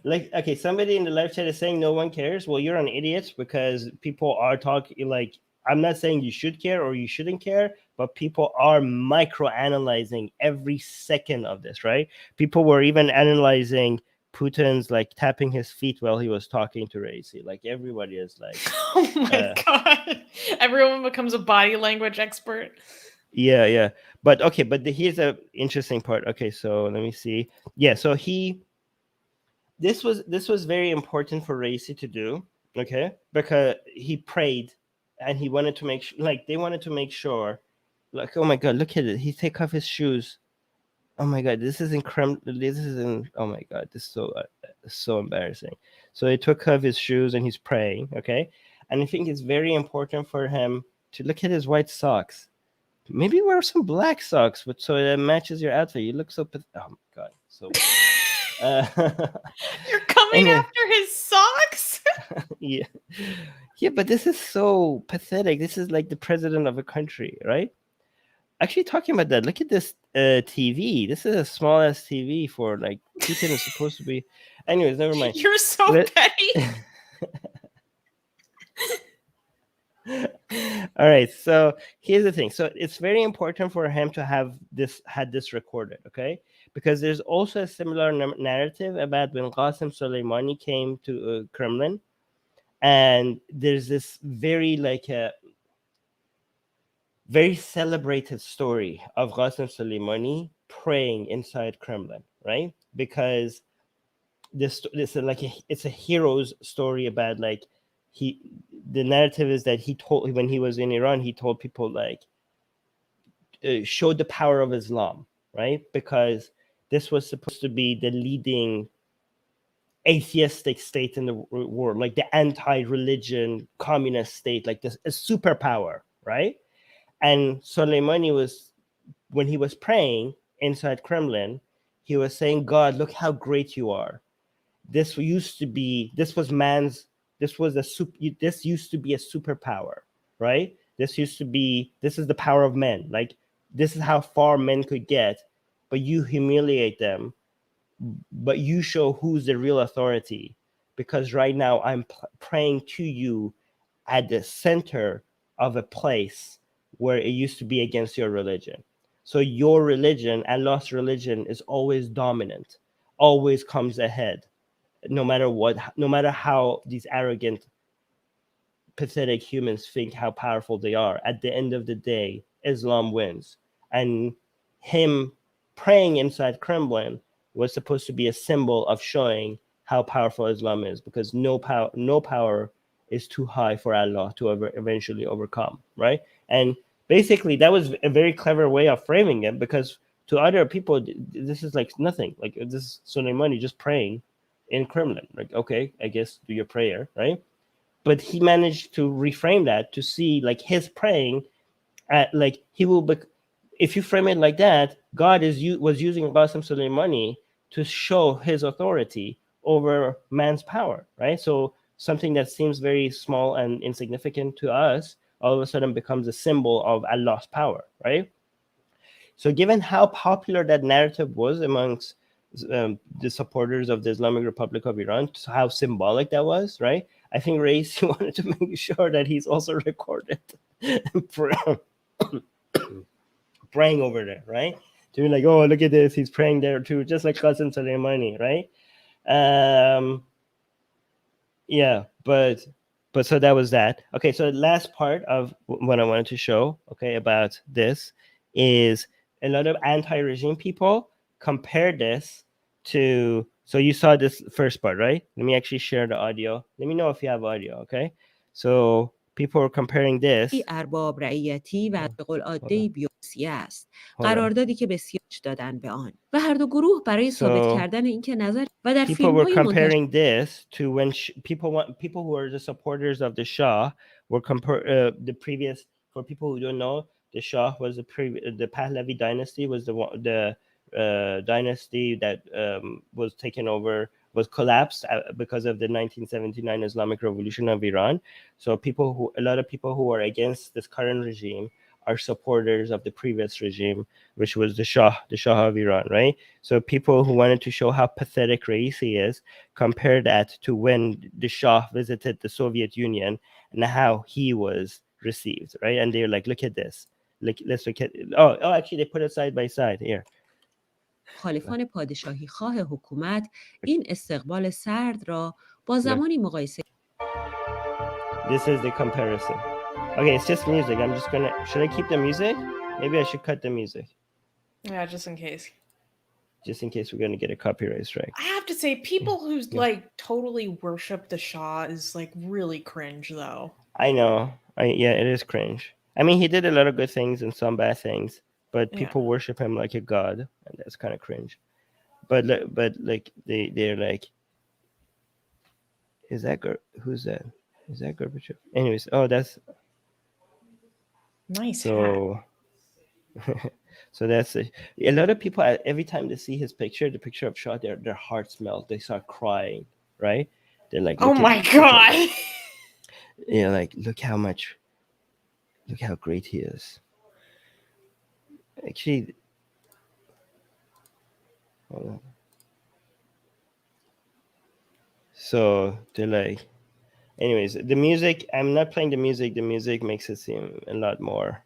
Like, okay, somebody in the live chat is saying no one cares. Well, you're an idiot, because people are talking, like, I'm not saying you should care or you shouldn't care, but people are micro-analyzing every second of this, right? People were even analyzing Putin's, like, tapping his feet while he was talking to Raisi. Like, everybody is like, oh my god, everyone becomes a body language expert. Yeah. But okay, but here's the interesting part. Okay, so let me see. Yeah, so this was very important for Raisi to do, okay? Because he prayed and he wanted to make sure, like, they wanted to make sure, like, oh my god, look at it. He take off his shoes. Oh my god, this is incredible. Oh my god, this is so embarrassing. So he took off his shoes and he's praying, okay? And I think it's very important for him to look at his white socks. Maybe wear some black socks, but so it matches your outfit. You look so oh my god, so you're coming after his socks. yeah, but this is so pathetic. This is like the president of a country, right? Actually, talking about that, look at this TV. This is a small ass TV for, like, Putin is supposed to be. Anyways, never mind. You're so petty. All right, so here's the thing. So it's very important for him to have had this recorded, okay? Because there's also a similar narrative about when Qasem Soleimani came to Kremlin, and there's this very very celebrated story of Qasem Soleimani praying inside Kremlin, right? Because this is like it's a hero's story about the narrative is that he told, when he was in Iran, he told people showed the power of Islam, right? Because this was supposed to be the leading atheistic state in the world, like the anti-religion communist state, like this a superpower, right? And Soleimani was, when he was praying inside Kremlin, he was saying, God, look how great you are. This used to be, this was man's, this was this used to be a superpower, right? This used to be, this is the power of men. Like, this is how far men could get, but you humiliate them, but you show who's the real authority. Because right now I'm praying to you at the center of a place where it used to be against your religion. So your religion, Allah's religion, is always dominant, always comes ahead, no matter what, no matter how these arrogant, pathetic humans think how powerful they are. At the end of the day, Islam wins. And him praying inside Kremlin was supposed to be a symbol of showing how powerful Islam is, because no power is too high for Allah to eventually overcome, right? And basically that was a very clever way of framing it, because to other people this is like nothing. Like, this is Soleimani just praying in Kremlin. Like, okay, I guess do your prayer, right? But he managed to reframe that to see like his praying at, like, he will be, if you frame it like that, God was using Qasem Soleimani to show his authority over man's power, right? So something that seems very small and insignificant to us all of a sudden becomes a symbol of Allah's power, right? So given how popular that narrative was amongst the supporters of the Islamic Republic of Iran, how symbolic that was, right? I think Reis wanted to make sure that he's also recorded praying over there, right? To be like, oh, look at this, he's praying there too, just like Qasem Soleimani, right? Yeah, but so that was that. Okay, so the last part of what I wanted to show, okay, about this is a lot of anti-regime people compare this to, so you saw this first part, right? Let me actually share the audio. Let me know if you have audio, okay? So people are comparing this. ارباب رعیتی و به قول عادی بیوسی است. قراردادی که بسیار دادن به آن و هر دو گروه برای ثابت کردن اینکه نظر و در people were comparing this to when people who are the supporters of the Shah were the previous. For people who don't know, the Shah was the Pahlavi dynasty was the dynasty that was taken over, was collapsed because of the 1979 Islamic Revolution of Iran. So a lot of people who are against this current regime are supporters of the previous regime, which was the Shah of Iran, right? So people who wanted to show how pathetic Raisi is compare that to when the Shah visited the Soviet Union and how he was received, right? And they're like, look at this. Let's look at it. Oh, actually, they put it side by side here. مخالفان پادشاهی خواه حکومت این استقبال سرد را با زمانی مقایسه. This is the comparison. Okay, it's just music. I'm just gonna. Should I keep the music? Maybe I should cut the music. Yeah, just in case. Just in case we're gonna get a copyright strike. I have to say, people who like totally worship the Shah is like really cringe, though. I know. Yeah, it is cringe. I mean, he did a lot of good things and some bad things, but people worship him like a god, and that's kind of cringe. But like they're like, is that who's that? Is that Gorbachev? Anyways, oh, that's nice. So, so that's a lot of people. Every time they see his picture, the picture of Shah, their hearts melt. They start crying, right? They're like, oh my god. Yeah, like look how great he is. Actually, hold on. So they're like, Anyways, the music, I'm not playing the music. The music makes it seem a lot more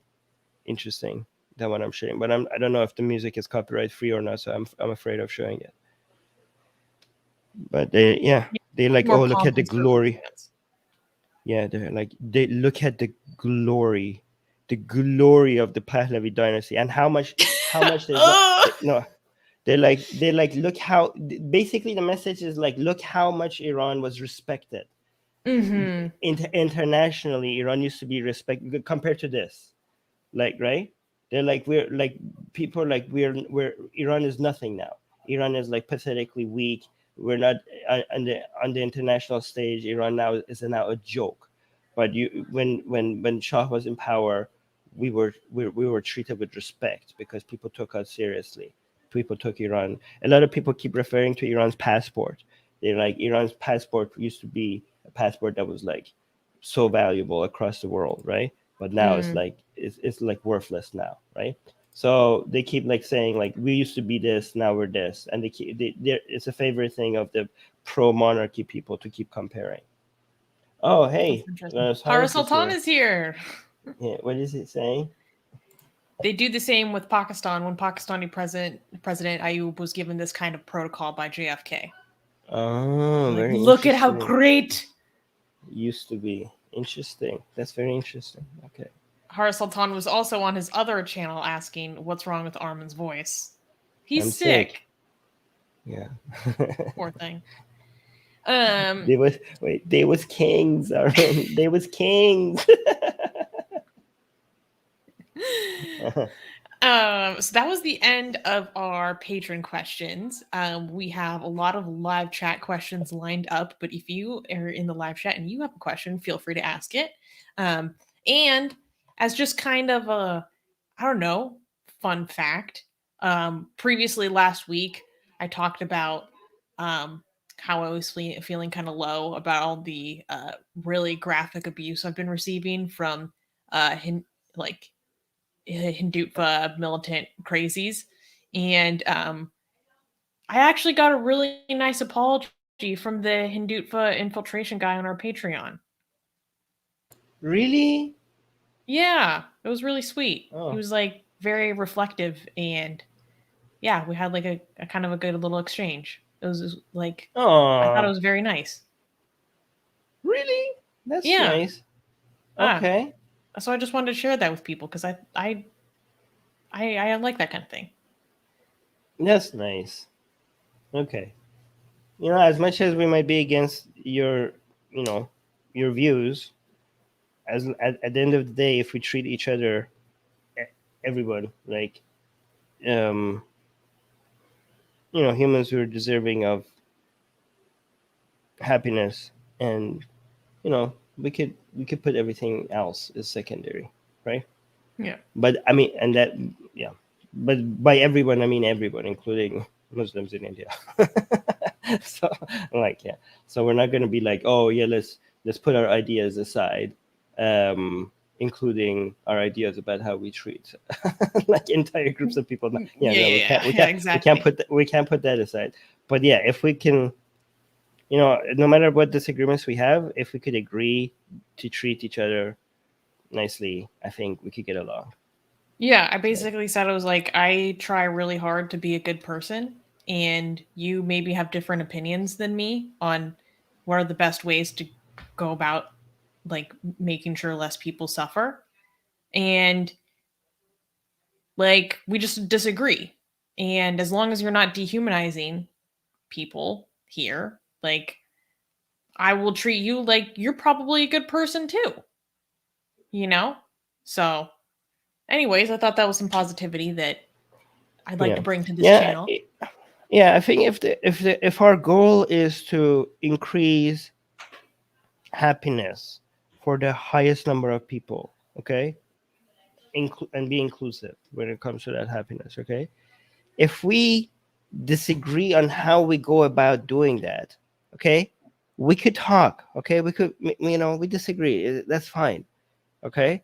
interesting than what I'm showing. But I don't know if the music is copyright free or not, so I'm afraid of showing it. But they like, More oh, look at pomp the and glory. circumstance. Yeah, they're like, they look at the glory of the Pahlavi dynasty, and how much no, they're like, look how, basically the message is like, look how much Iran was respected. Internationally, Iran used to be respected compared to this, like, right? They're like, we're like, people are like, we're Iran is nothing now. Iran is like pathetically weak. We're not on the international stage. Iran now is now a joke. But when Shah was in power, we were treated with respect because people took us seriously. People took Iran. A lot of people keep referring to Iran's passport. They're like, Iran's passport used to be a passport that was like so valuable across the world, right? But now it's like, it's like worthless now, right? So they keep like saying like, we used to be this, now we're this, and it's a favorite thing of the pro monarchy people to keep comparing. Oh, hey, Hara Sultan is here. Yeah, what is it saying? They do the same with Pakistan when Pakistani President Ayub was given this kind of protocol by JFK. Oh, like, very look at how interesting. great Used to be. Interesting. That's very interesting. Okay. Hara Sultan was also on his other channel asking what's wrong with Armin's voice. He's I'm sick. Yeah. Poor thing. They was kings, Armin. They was kings. So that was the end of our patron questions. We have a lot of live chat questions lined up, but if you are in the live chat and you have a question, feel free to ask it. And as just kind of a, I don't know, fun fact, previously last week, I talked about how I was feeling kind of low about all the really graphic abuse I've been receiving from like Hindutva militant crazies. And I actually got a really nice apology from the Hindutva infiltration guy on our Patreon. Really? Yeah, it was really sweet. Oh. He was like very reflective, and yeah, we had like a kind of a good little exchange. It was like, I thought it was very nice. Really? That's Yeah. nice. Okay. So I just wanted to share that with people because I like that kind of thing. That's nice. Okay. As much as we might be against your views, at the end of the day, if we treat each other, everyone, like, humans who are deserving of happiness, and we could put everything else as secondary, right? Yeah. But I mean, and that, yeah, but by everyone I mean everyone, including Muslims in India. So like, yeah, so we're not going to be like, oh yeah, let's put our ideas aside, including our ideas about how we treat like entire groups of people. We can't put that aside. But yeah, if we can, no matter what disagreements we have, if we could agree to treat each other nicely, I think we could get along. Yeah, I basically said, I was like, I try really hard to be a good person, and you maybe have different opinions than me on what are the best ways to go about like making sure less people suffer. And like, we just disagree. And as long as you're not dehumanizing people here, like, I will treat you like you're probably a good person too. So anyways, I thought that was some positivity that I'd like to bring to this channel. Yeah, I think if our goal is to increase happiness for the highest number of people, okay, and be inclusive when it comes to that happiness, okay, if we disagree on how we go about doing that, okay, we could talk, okay, we disagree, that's fine, okay,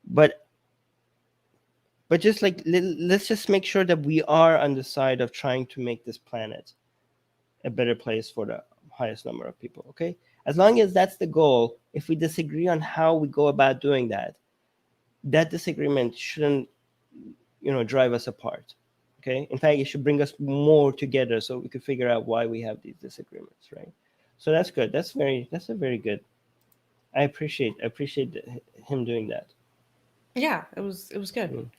but just like, let's just make sure that we are on the side of trying to make this planet a better place for the highest number of people, okay? As long as that's the goal, if we disagree on how we go about doing that, that disagreement shouldn't, drive us apart. Okay. In fact, it should bring us more together so we could figure out why we have these disagreements, right? So that's good. That's a very good. I appreciate him doing that. Yeah, it was good.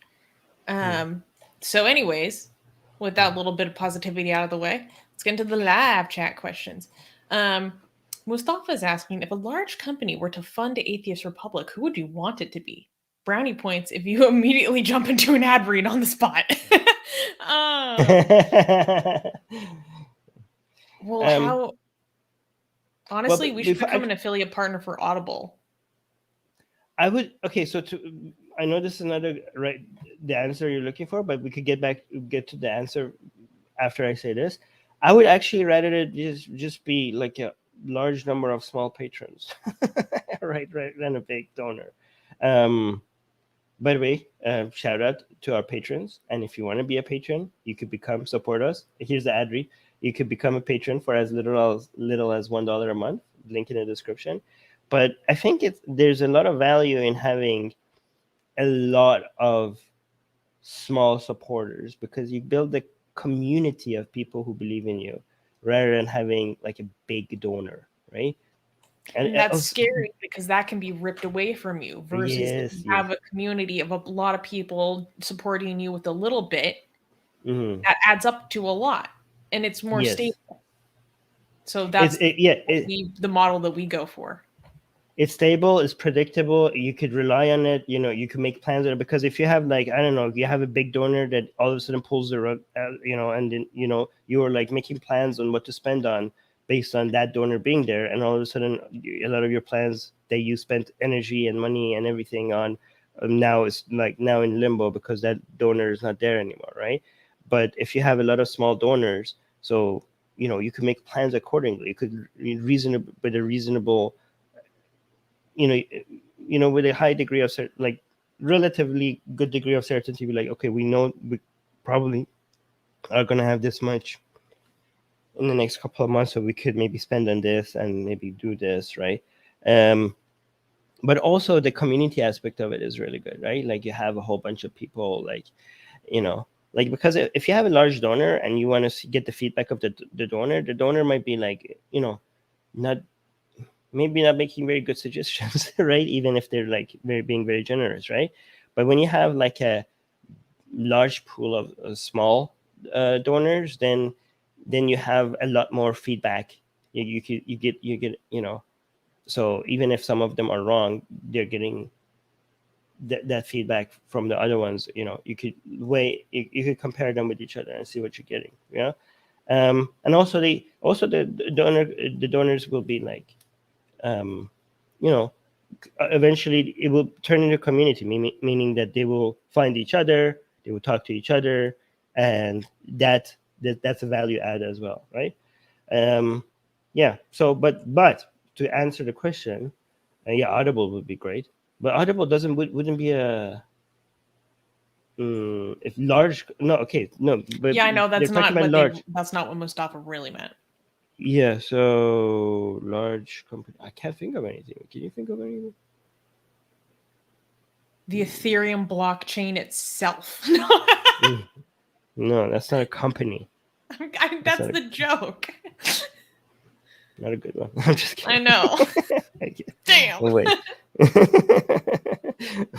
So anyways, with that little bit of positivity out of the way, let's get into the live chat questions. Mustafa is asking, if a large company were to fund Atheist Republic, who would you want it to be? Brownie points if you immediately jump into an ad read on the spot. Well, how? Honestly, we should become an affiliate partner for Audible. I would. Okay, so I know this is another the answer you're looking for, but we could get to the answer after I say this. I would actually rather it just be like a large number of small patrons, right, than a big donor. By the way, shout out to our patrons, and if you want to be a patron, you could support us. Here's the ad read. You could become a patron for as little as $1 a month. Link in the description. But I think there's a lot of value in having a lot of small supporters, because you build a community of people who believe in you rather than having like a big donor, right? And that's scary, because that can be ripped away from you versus have a community of a lot of people supporting you with a little bit. That adds up to a lot, and it's more stable. So that's the model that we go for. It's stable, it's predictable, you could rely on it, you can make plans on it, because if you have you have a big donor that all of a sudden pulls the rug, and then, you are like making plans on what to spend on based on that donor being there, and all of a sudden a lot of your plans that you spent energy and money and everything on now is now in limbo because that donor is not there anymore, right? But if you have a lot of small donors, so you can make plans accordingly. You could with a reasonable with a high degree of relatively good degree of certainty, be like, okay, we know we probably are going to have this much in the next couple of months, so we could maybe spend on this and maybe do this, right? But also the community aspect of it is really good, right? Like you have a whole bunch of people, because if you have a large donor and you want to get the feedback of the donor might be maybe not making very good suggestions, right? Even if they're being very generous, right? But when you have like a large pool of small donors, then you have a lot more feedback. You get so even if some of them are wrong, they're getting that feedback from the other ones. You could you could compare them with each other and see what you're getting. Yeah. And also the donors will be eventually it will turn into a community, meaning that they will find each other, they will talk to each other, and that's a value add as well, right? So but to answer the question, Audible would be great, but Audible wouldn't be a if large but I know that's not what that's not what Mustafa really meant. Yeah, so large company. I can't think of anything. Can you think of anything? The Ethereum blockchain itself. No, that's not a company. That's the joke. Not a good one. I'm just kidding. I know. Damn. Wait.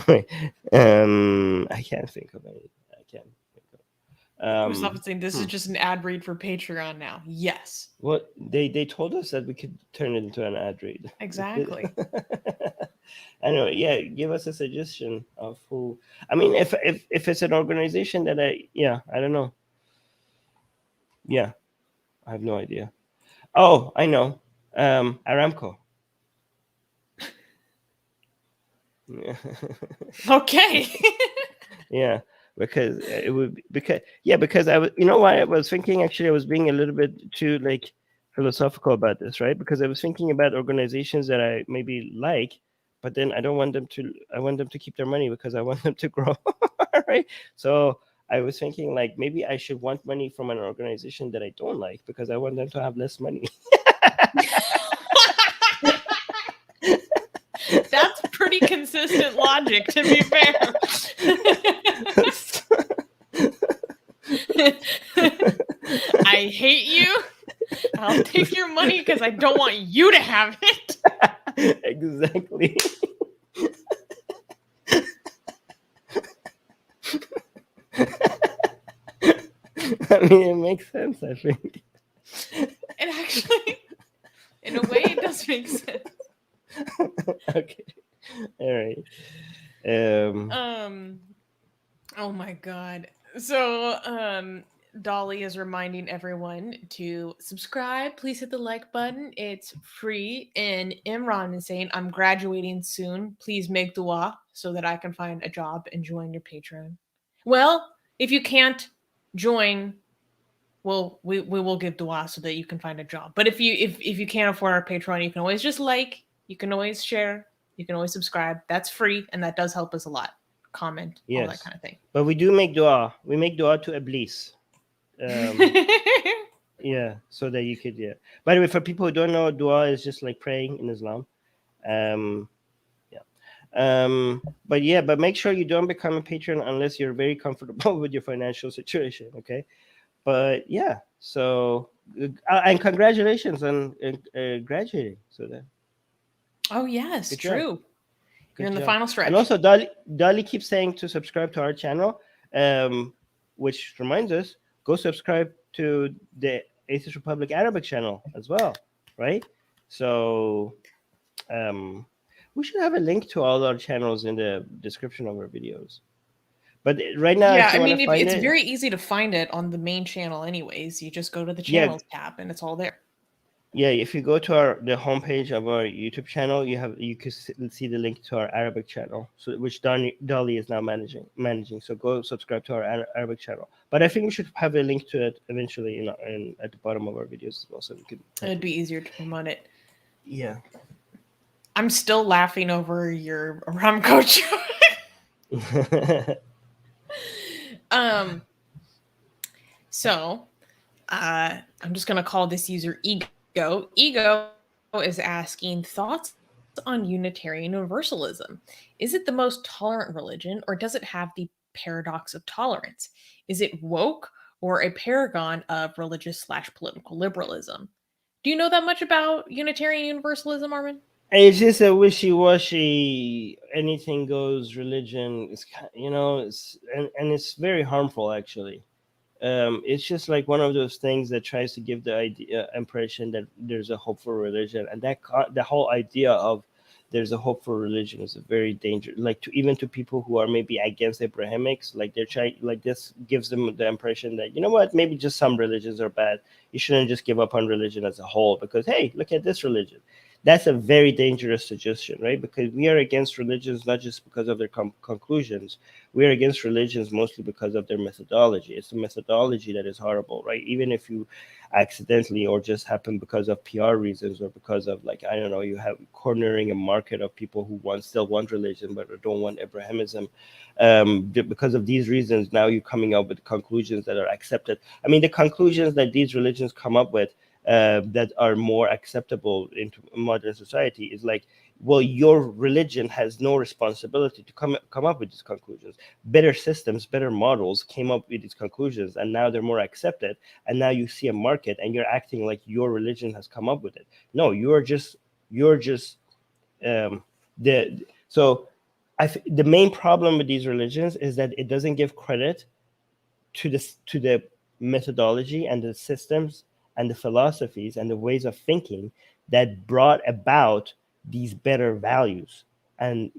Wait. I can't think of anything. Mustafa saying this is just an ad read for Patreon now. Yes. Well, they told us that we could turn it into an ad read. Exactly. I know. Yeah, give us a suggestion of who. I mean, if it's an organization that I don't know. Yeah, I have no idea. Oh, I know. Aramco. Okay. Yeah. Because it would because I was why I was thinking, actually I was being a little bit too philosophical about this, right? Because I was thinking about organizations that I maybe like, but then I want them to keep their money because I want them to grow. Right? So I was thinking maybe I should want money from an organization that I don't like because I want them to have less money. consistent logic, to be fair. I hate you. I'll take your money because I don't want you to have it. Exactly. I mean, it makes sense, I think. It actually, in a way, it does make sense. Okay. All right. Oh my God. So, Dolly is reminding everyone to subscribe. Please hit the like button. It's free. And Imran is saying, I'm graduating soon. Please make dua so that I can find a job and join your Patreon. Well, if you can't join, well, we will give dua so that you can find a job. But if you can't afford our Patreon, you can always just like, you can always share, you can always subscribe. That's free, and that does help us a lot. Comment, all that kind of thing. But we do make dua. We make dua to Iblis. Yeah, so that you could, yeah. By the way, for people who don't know, dua is just like praying in Islam. But make sure you don't become a patron unless you're very comfortable with your financial situation, okay? But yeah, so and congratulations on graduating. So that. Oh yes, true. You're in the final stretch. And also, Dolly keeps saying to subscribe to our channel, which reminds us, go subscribe to the Atheist Republic Arabic channel as well, right? So we should have a link to all our channels in the description of our videos. But right now, yeah, I mean, it's very easy to find it on the main channel anyways. You just go to the channels tab and it's all there. Yeah, if you go to the homepage of our YouTube channel, you can see the link to our Arabic channel, so which Dolly is now managing. So go subscribe to our Arabic channel. But I think we should have a link to it eventually at the bottom of our videos as well, so we could. It'd be easier to promote it. Yeah. I'm still laughing over your Aramco joke. So I'm just gonna call this user Ego. Ego is asking thoughts on Unitarian Universalism. Is it the most tolerant religion, or does it have the paradox of tolerance? Is it woke or a paragon of religious/political liberalism? Do you know that much about Unitarian Universalism, Armin? It's just a wishy-washy, anything goes religion. It's it's very harmful actually. It's just like one of those things that tries to give the impression that there's a hope for religion, and that the whole idea of there's a hope for religion is a very dangerous. Like even to people who are maybe against Abrahamics, like they're trying, like this gives them the impression that maybe just some religions are bad. You shouldn't just give up on religion as a whole because hey, look at this religion. That's a very dangerous suggestion, right? Because we are against religions not just because of their conclusions. We are against religions mostly because of their methodology. It's the methodology that is horrible, right? Even if you accidentally or just happen because of PR reasons or because of you have cornering a market of people who still want religion but don't want Abrahamism. Because of these reasons, now you're coming up with conclusions that are accepted. I mean, the conclusions that these religions come up with that are more acceptable into modern society is like, well, your religion has no responsibility to come up with these conclusions. Better systems, better models came up with these conclusions, and now they're more accepted. And now you see a market, and you're acting like your religion has come up with it. No, the main problem with these religions is that it doesn't give credit to the methodology and the systems and the philosophies and the ways of thinking that brought about these better values and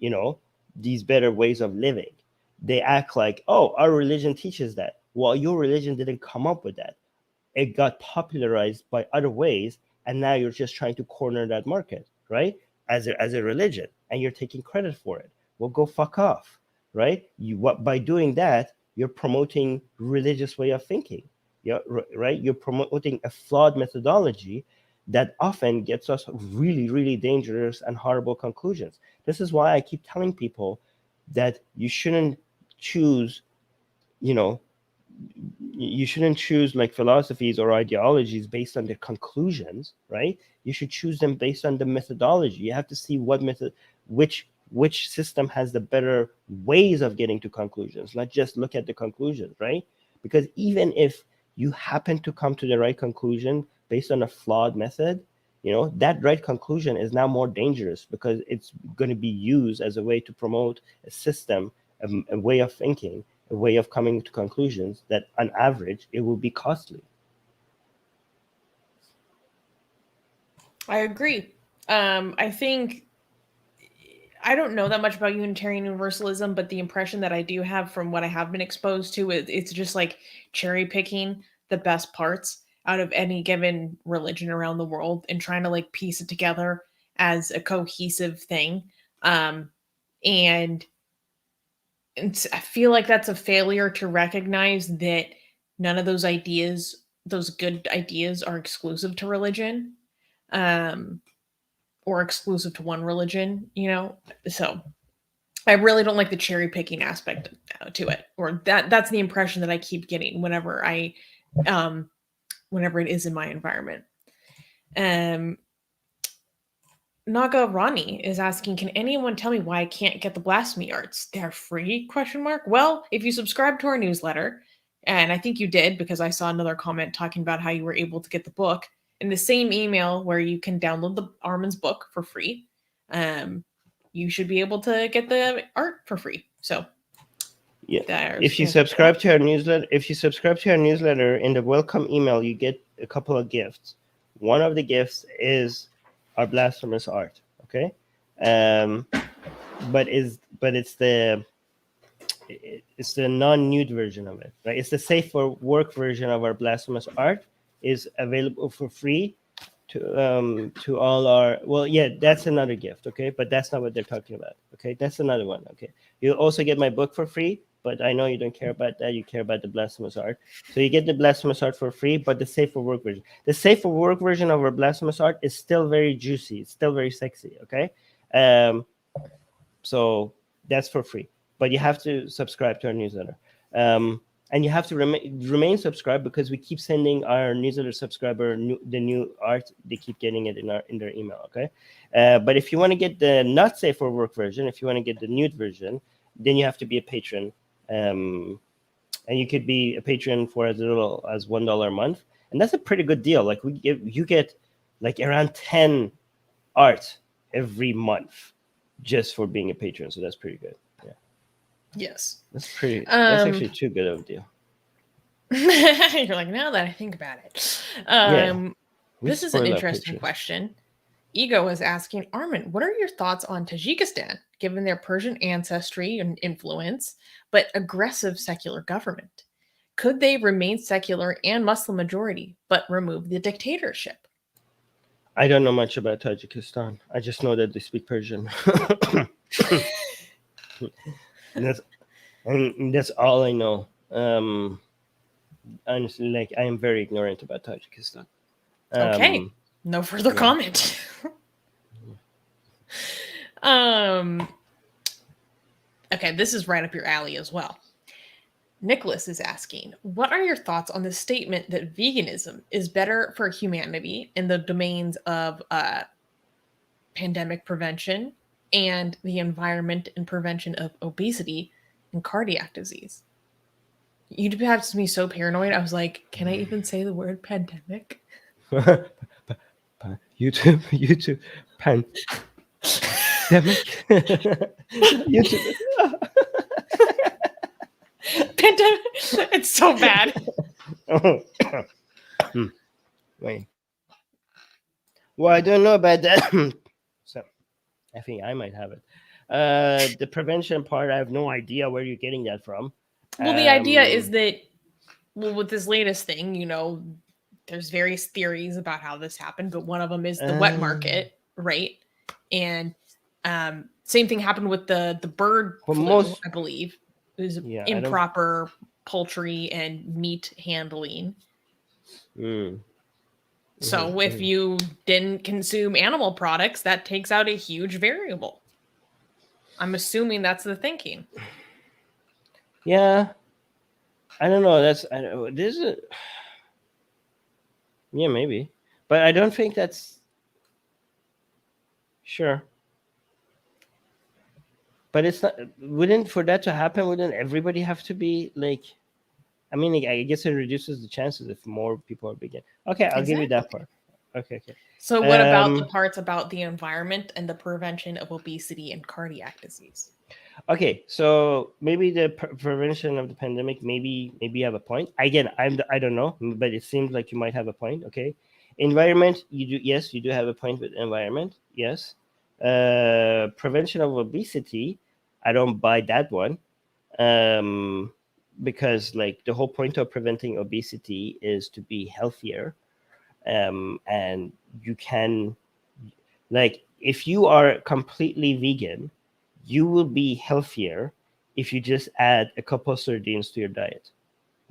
these better ways of living. They act like, oh, our religion teaches that. Well, your religion didn't come up with that. It got popularized by other ways, and now you're just trying to corner that market, right? As a religion, and you're taking credit for it. Well, go fuck off, right? By doing that, you're promoting religious way of thinking. Yeah, right. You're promoting a flawed methodology that often gets us really, really dangerous and horrible conclusions. This is why I keep telling people that you shouldn't choose, like philosophies or ideologies based on their conclusions, right? You should choose them based on the methodology. You have to see which which system has the better ways of getting to conclusions, not just look at the conclusions, right? Because even if you happen to come to the right conclusion based on a flawed method, that right conclusion is now more dangerous because it's going to be used as a way to promote a system, a way of thinking, a way of coming to conclusions that on average, it will be costly. I agree. I think I don't know that much about Unitarian Universalism, but the impression that I do have from what I have been exposed to is it's just like cherry picking the best parts out of any given religion around the world and trying to like piece it together as a cohesive thing. And I feel like that's a failure to recognize that none of those ideas, those good ideas, are exclusive to religion. Or exclusive to one religion, So I really don't like the cherry picking aspect to it, or that's the impression that I keep getting whenever whenever it is in my environment. Naga Rani is asking, can anyone tell me why I can't get the blasphemy arts? They're free? ? Well, if you subscribe to our newsletter, and I think you did because I saw another comment talking about how you were able to get the book in the same email where you can download the Armin's book for free. You should be able to get the art for free. So yeah, if you subscribe to our newsletter, in the welcome email, you get a couple of gifts. One of the gifts is our blasphemous art, okay? But it's the non-nude version of it, right? It's the safe for work version of our blasphemous art is available for free to all our, well, yeah, that's another gift, okay? But that's not what they're talking about, okay? That's another one, okay? You'll also get my book for free, but I know you don't care about that. You care about the blasphemous art. So you get the blasphemous art for free, but the safe for work version. The safe for work version of our blasphemous art is still very juicy. It's still very sexy, okay? So that's for free, but you have to subscribe to our newsletter. And you have to remain subscribed because we keep sending our newsletter subscriber the new art. They keep getting it in their email, okay? But if you want to get the not safe for work version, if you want to get the nude version, then you have to be a patron. And you could be a patron for as little as $1 a month. And that's a pretty good deal. Like you get like around 10 art every month just for being a patron. So that's pretty good. Yeah. Yes. That's actually too good of a deal. You're like, now that I think about it. This is an interesting question. Ego is asking, Armin, what are your thoughts on Tajikistan, given their Persian ancestry and influence, but aggressive secular government? Could they remain secular and Muslim majority, but remove the dictatorship? I don't know much about Tajikistan. I just know that they speak Persian. That's all I know. Honestly, like I am very ignorant about Tajikistan. Okay, no further comment. Okay, this is right up your alley as well. Nicholas is asking, what are your thoughts on the statement that veganism is better for humanity in the domains of pandemic prevention and the environment and prevention of obesity and cardiac disease? You'd have to be so paranoid. I was like, can I even say the word pandemic? YouTube pandemic. YouTube. Pandemic. It's so bad. Wait. Well, I don't know about that. So I think I might have it. The prevention part, I have no idea where you're getting that from. Well, the idea is that, with this latest thing, there's various theories about how this happened, but one of them is the wet market, right? And same thing happened with the bird flu, I believe. It was improper poultry and meat handling. So if you didn't consume animal products, that takes out a huge variable. I'm assuming that's the thinking. Yeah. I don't know. Yeah, maybe. But I don't think that's... Sure. But it's not. Wouldn't for that to happen? Wouldn't everybody have to be like? I mean, I guess it reduces the chances if more people are vegan. Okay, I'll give you that part. Okay. So what about the parts about the environment and the prevention of obesity and cardiac disease? Okay, so maybe the prevention of the pandemic, maybe you have a point. Again, I don't know, but it seems like you might have a point. Okay, environment, you do have a point with environment. Yes, prevention of obesity, I don't buy that one, because like the whole point of preventing obesity is to be healthier, and you can, like, if you are completely vegan, you will be healthier if you just add a couple of sardines to your diet.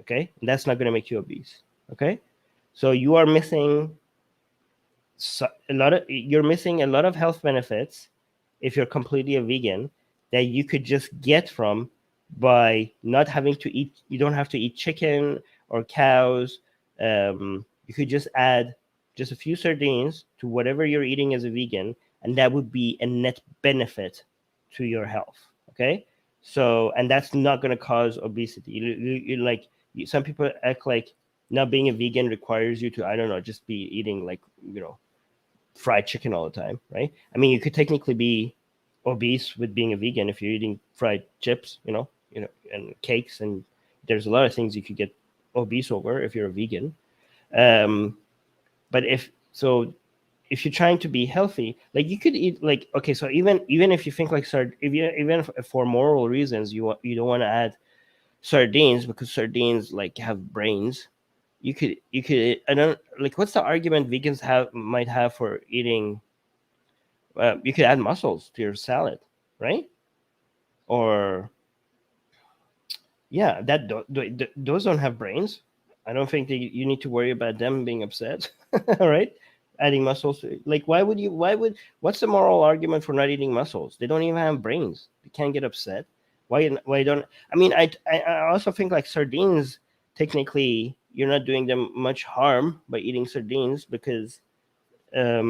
Okay, and that's not going to make you obese. Okay, so you are missing you're missing a lot of health benefits if you're completely a vegan that you could just get from by not having to eat. You don't have to eat chicken or cows. You could just add just a few sardines to whatever you're eating as a vegan, and that would be a net benefit to your health. Okay, so, and that's not going to cause obesity. Some people act like not being a vegan requires you to, I don't know, just be eating like, fried chicken all the time, right? I mean, you could technically be obese with being a vegan if you're eating fried chips, and cakes, and there's a lot of things you could get obese over if you're a vegan. But if you're trying to be healthy, like, you could eat, like, okay, so even if you think like even if for moral reasons you don't want to add sardines because sardines like have brains, you could I don't, like, what's the argument vegans might have for eating, you could add mussels to your salad, right? Or yeah, those don't have brains. I don't think you need to worry about them being upset. All right, adding mussels like, what's the moral argument for not eating mussels? They don't even have brains. They can't get upset. Why don't, I mean, I also think like sardines, technically you're not doing them much harm by eating sardines because I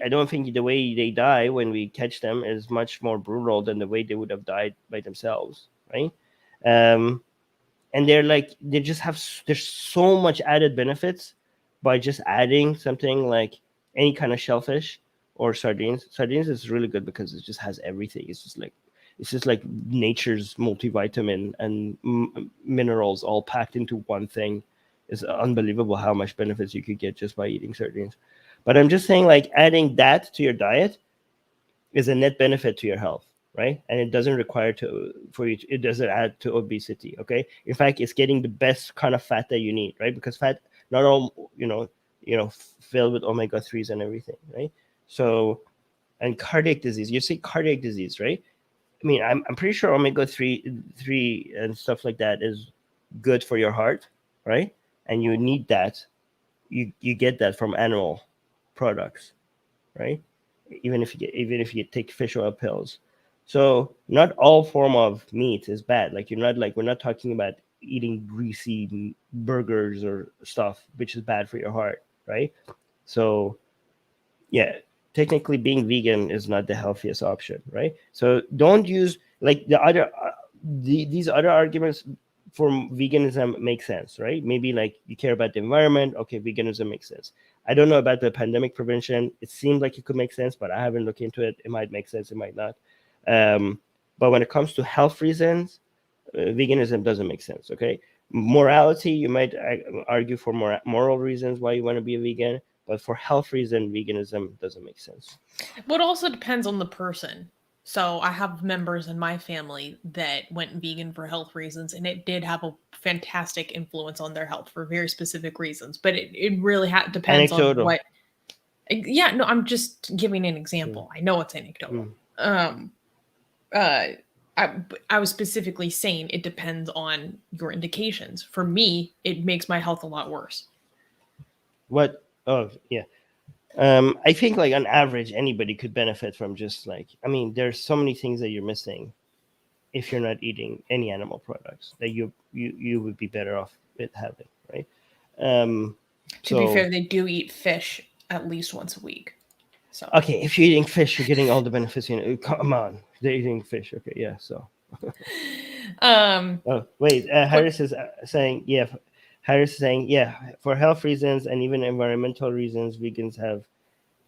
don't think the way they die when we catch them is much more brutal than the way they would have died by themselves, right? um and there's so much added benefits by just adding something like any kind of shellfish or sardines. Sardines is really good because it just has everything. It's just like nature's multivitamin and minerals all packed into one thing. It's unbelievable how much benefits you could get just by eating sardines. But I'm just saying, like, adding that to your diet is a net benefit to your health, right? And it doesn't require it doesn't add to obesity. Okay, in fact, it's getting the best kind of fat that you need, right? Because fat, not all, filled with omega-3s and everything, right? So, and cardiac disease, you see cardiac disease, right? I mean, I'm pretty sure omega-3 and stuff like that is good for your heart, right? And you need that. You get that from animal products, right? Even if you take fish oil pills. So not all form of meat is bad. Like, we're not talking about eating greasy burgers or stuff which is bad for your heart, right? So yeah, technically being vegan is not the healthiest option, right? So don't use like these other arguments for veganism make sense, right? Maybe like you care about the environment. Okay, veganism makes sense. I don't know about the pandemic prevention. It seemed like it could make sense, but I haven't looked into it. It might make sense, it might not. But when it comes to health reasons, veganism doesn't make sense. Okay, morality, you might argue for moral reasons why you want to be a vegan, but for health reason, veganism doesn't make sense. But it also depends on the person. So I have members in my family that went vegan for health reasons, and it did have a fantastic influence on their health for very specific reasons. But it really depends Anecdotal. on what. Yeah, no, I'm just giving an example. I know it's anecdotal. I was specifically saying it depends on your indications. For me, it makes my health a lot worse. What? Oh, yeah. I think like on average, anybody could benefit from just like, I mean, there's so many things that you're missing if you're not eating any animal products that you would be better off with having, right? To be fair, they do eat fish at least once a week. So Okay, if you're eating fish, you're getting all the benefits. Come on, they're eating fish. Okay, yeah. So, oh wait, Harris is saying, yeah. Harris is saying, yeah, for health reasons and even environmental reasons, vegans have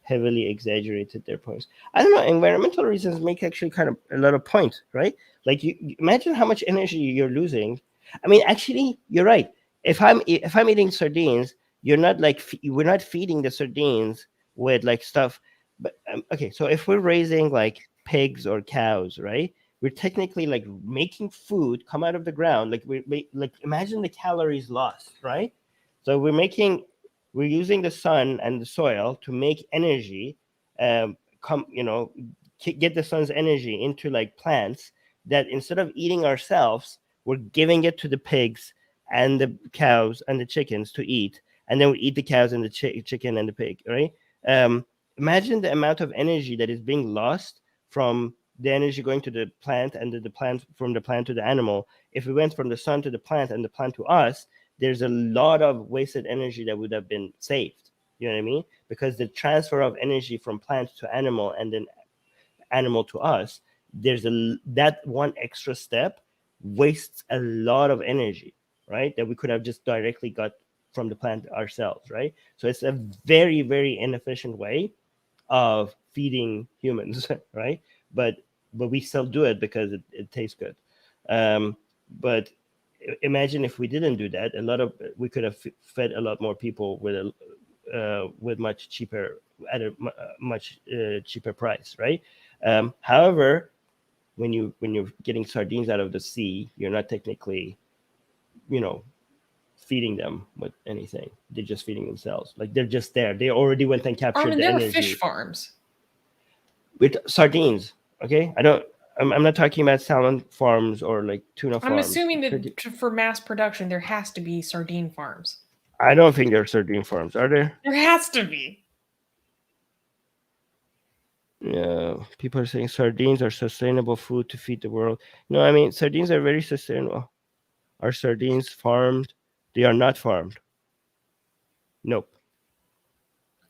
heavily exaggerated their points. I don't know. Environmental reasons make actually kind of a lot of point, right? Like you imagine how much energy you're losing. I mean, actually, you're right. If I'm eating sardines, you're not like we're not feeding the sardines with like stuff. But okay, so if we're raising like pigs or cows, right? We're technically like making food come out of the ground. Like like imagine the calories lost, right? So we're using the sun and the soil to make energy, get the sun's energy into like plants that instead of eating ourselves, we're giving it to the pigs and the cows and the chickens to eat, and then we eat the cows and the chicken and the pig, right? Imagine the amount of energy that is being lost from the energy going to the plant and the plant from the plant to the animal. If we went from the sun to the plant and the plant to us, there's a lot of wasted energy that would have been saved. You know what I mean? Because the transfer of energy from plant to animal and then animal to us, that one extra step wastes a lot of energy, right? That we could have just directly got from the plant ourselves, right? So it's a very, very inefficient way of feeding humans, right? But we still do it because it tastes good. But imagine if we didn't do that, we could have fed a lot more people with much cheaper at a much cheaper price, right? However, when you're getting sardines out of the sea, you're not technically, feeding them with anything. They're just feeding themselves. Like they're just there. They already went and captured Armin, the there are energy. fish farms. With sardines, okay? I'm not talking about salmon farms or like tuna farms. I'm assuming that for mass production, there has to be sardine farms. I don't think there are sardine farms. Are there? There has to be. Yeah, people are saying sardines are sustainable food to feed the world. No, I mean, sardines are very sustainable. Are sardines farmed? They are not farmed. Nope.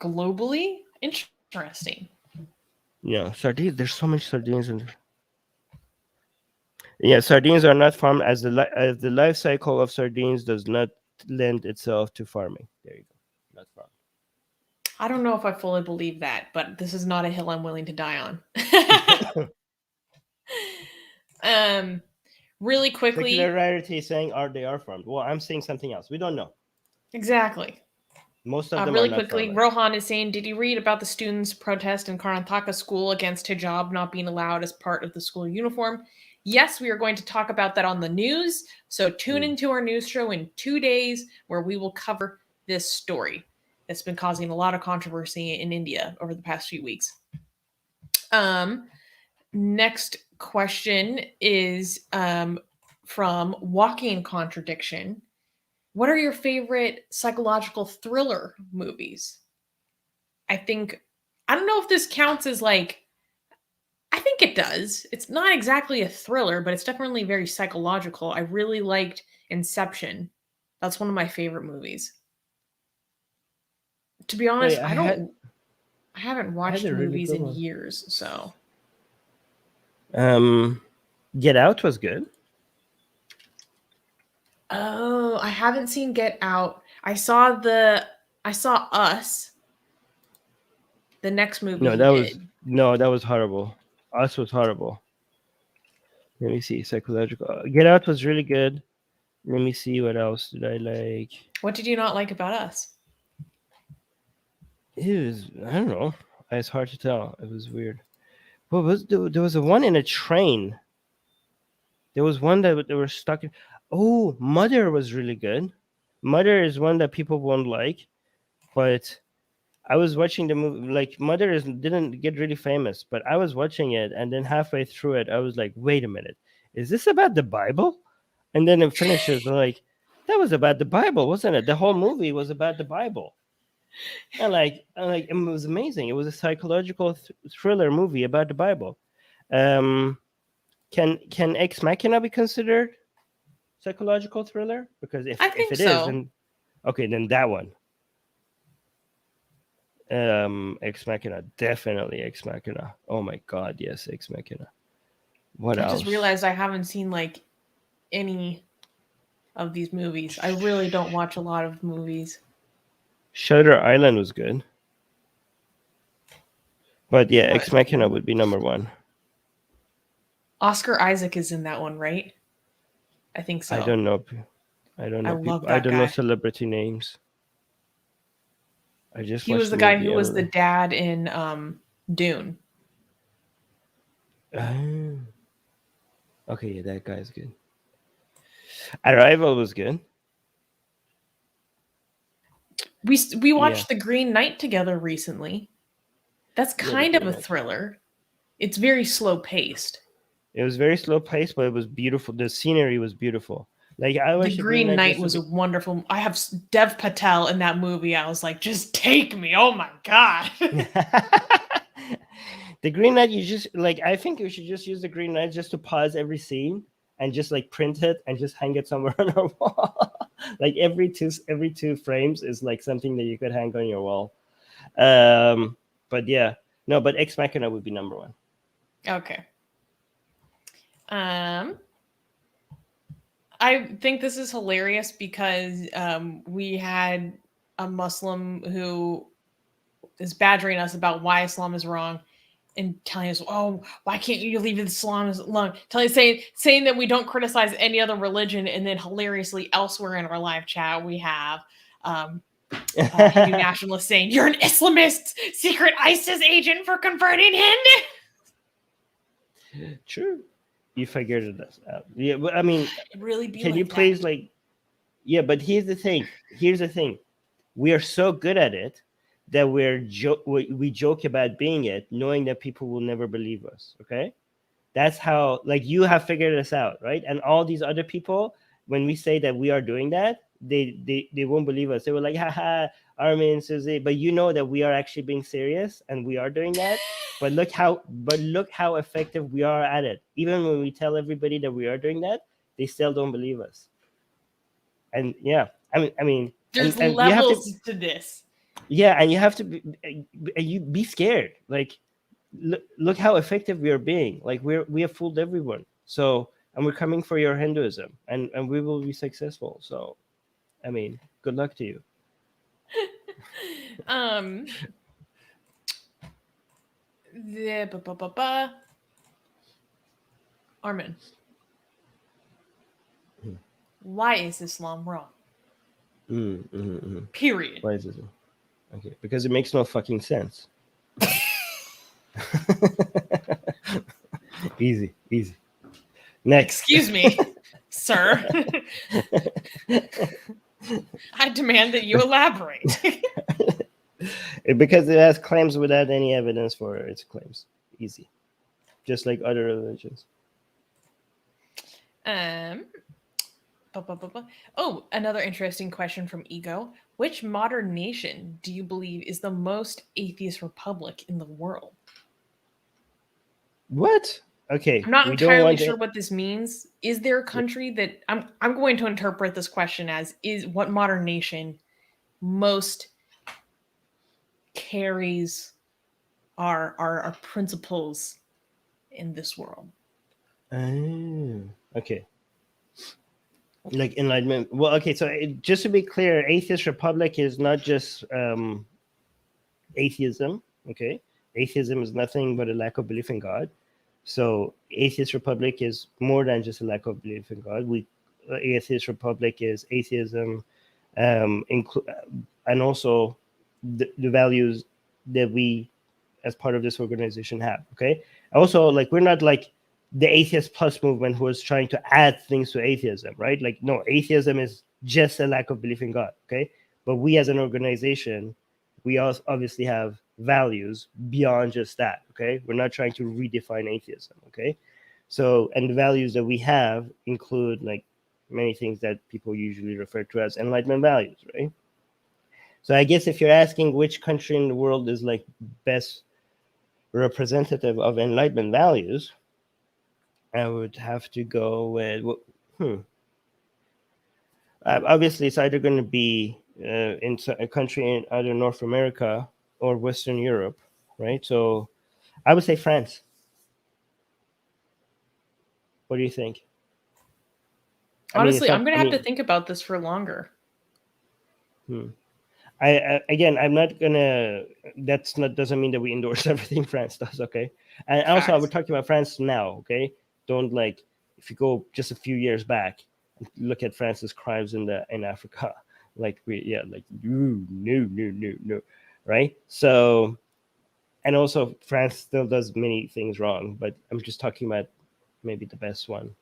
Globally? Interesting. Yeah, sardines. There's so much sardines in there. Yeah, sardines are not farmed as the life cycle of sardines does not lend itself to farming. There you go. Not farmed. I don't know if I fully believe that, but this is not a hill I'm willing to die on. Really quickly. Secular rarity is saying they are farmed. Well, I'm saying something else. We don't know. Exactly. Most of them really are not quickly, farmed. Rohan is saying, did you read about the students' protest in Karnataka school against hijab not being allowed as part of the school uniform? Yes, we are going to talk about that on the news. So tune into our news show in 2 days where we will cover this story that's been causing a lot of controversy in India over the past few weeks. Next question is from Walking Contradiction. What are your favorite psychological thriller movies? I don't know if this counts as I think it does. It's not exactly a thriller, but it's definitely very psychological. I really liked Inception. That's one of my favorite movies. To be honest, I haven't watched movies in years, so. Get Out was good. Oh, I haven't seen Get Out. I saw Us. The next movie. That was horrible. Us was horrible. Let me see. Psychological. Get Out was really good. Let me see what else did I like. What did you not like about Us? It was, I don't know. It's hard to tell. It was weird. There was a one in a train. There was one that they were stuck in. Oh, Mother was really good. Mother is one that people won't like, but I was watching the movie. Like Mother didn't get really famous, but I was watching it, and then halfway through it, I was like, "Wait a minute, is this about the Bible?" And then it finishes like, "That was about the Bible, wasn't it? The whole movie was about the Bible." And it was amazing. It was a psychological thriller movie about the Bible. Can Ex Machina be considered psychological thriller? Because if it is, then okay, then that one. Ex Machina, definitely Ex Machina. Oh my god, yes, Ex Machina. What I else? just realized I haven't seen like any of these movies. I really don't watch a lot of movies. Shutter Island was good. But yeah, What? Ex Machina would be number one. Oscar Isaac is in that one, right? I think so. I don't know. I love that don't know guy. celebrity names. I just He watched was the the guy movie. who was the dad in Dune. Oh. Okay, yeah, that guy's good. Arrival was good. We watched The Green Knight together recently. That's kind of a thriller. It's very slow paced. It was very slow paced, but it was beautiful. The scenery was beautiful. Like I watched The Green Knight was wonderful. I have Dev Patel in that movie. I was like, just take me. Oh my god. The Green Knight, you just like. I think we should just use the Green Knight just to pause every scene and just like print it and just hang it somewhere on our wall. Like every two frames is like something that you could hang on your wall. But yeah, no, but Ex Machina would be number one. Okay. I think this is hilarious because we had a Muslim who is badgering us about why Islam is wrong and telling us, oh, why can't you leave Islam alone? Saying that we don't criticize any other religion, and then hilariously elsewhere in our live chat we have Hindu nationalists saying you're an Islamist, secret ISIS agent for converting Hindu. True, you figured it out. Yeah, but I mean, it really be can like you that. please like? Yeah, but here's the thing. We are so good at it that we joke about being it, knowing that people will never believe us. Okay, that's how like you have figured us out, right? And all these other people, when we say that we are doing that, they won't believe us. They were like, haha, Armin, Susie, but you know that we are actually being serious and we are doing that. But look how effective we are at it. Even when we tell everybody that we are doing that, they still don't believe us. And yeah, I mean, there's and levels to this. Yeah, and you have to you be scared. Like, look how effective we are being. Like we have fooled everyone. So, and we're coming for your Hinduism, and we will be successful. So, I mean, good luck to you. Armin, why is Islam wrong? Period. Why is this? Okay, because it makes no fucking sense. Easy. Next. Excuse me, sir. I demand that you elaborate. Because it has claims without any evidence for its claims. Easy. Just like other religions. Oh, another interesting question from Ego. Which modern nation do you believe is the most atheist republic in the world? What? Okay. I'm not entirely sure what this means. Is there a country that I'm going to interpret this question as is what modern nation most carries our principles in this world? Okay. Like enlightenment. Well, okay. So just to be clear, Atheist Republic is not just atheism. Okay, atheism is nothing but a lack of belief in God. So Atheist Republic is more than just a lack of belief in God. Atheist Republic is atheism, and also the values that we, as part of this organization, have. Okay. Also, like we're not like the Atheist Plus movement who is trying to add things to atheism, right? Like, no, atheism is just a lack of belief in God, okay? But we as an organization, we also obviously have values beyond just that, okay? We're not trying to redefine atheism, okay? So, and the values that we have include like many things that people usually refer to as enlightenment values, right? So I guess if you're asking which country in the world is like best representative of enlightenment values, I would have to go with obviously it's either going to be in a country in either North America or Western Europe, right? So I would say France. What do you think? Honestly, I'm going to have to think about this for longer. Again, I'm not gonna. Doesn't mean that we endorse everything France does. Okay, and also we're talking about France now. Okay, don't like if you go just a few years back and look at France's crimes in Africa. Like no, right? So, and also France still does many things wrong, but I'm just talking about maybe the best one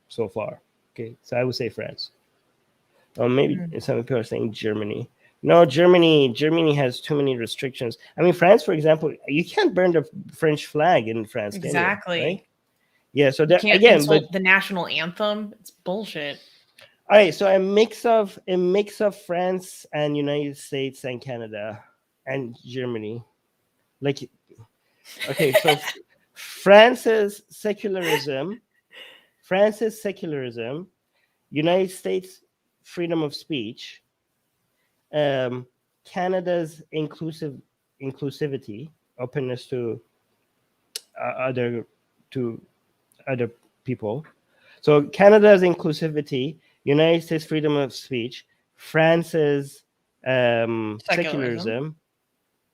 so far. Okay, so I would say France. Or maybe some people are saying Germany. No, Germany has too many restrictions. I mean, France, for example, you can't burn the French flag in France. Exactly. Can you? Right? Yeah. So you can't insult the national anthem. It's bullshit. All right. So a mix of France and United States and Canada and Germany. Like, okay, so France's secularism, United States freedom of speech, Canada's inclusivity, openness to other people. So Canada's inclusivity, United States freedom of speech, France's secularism,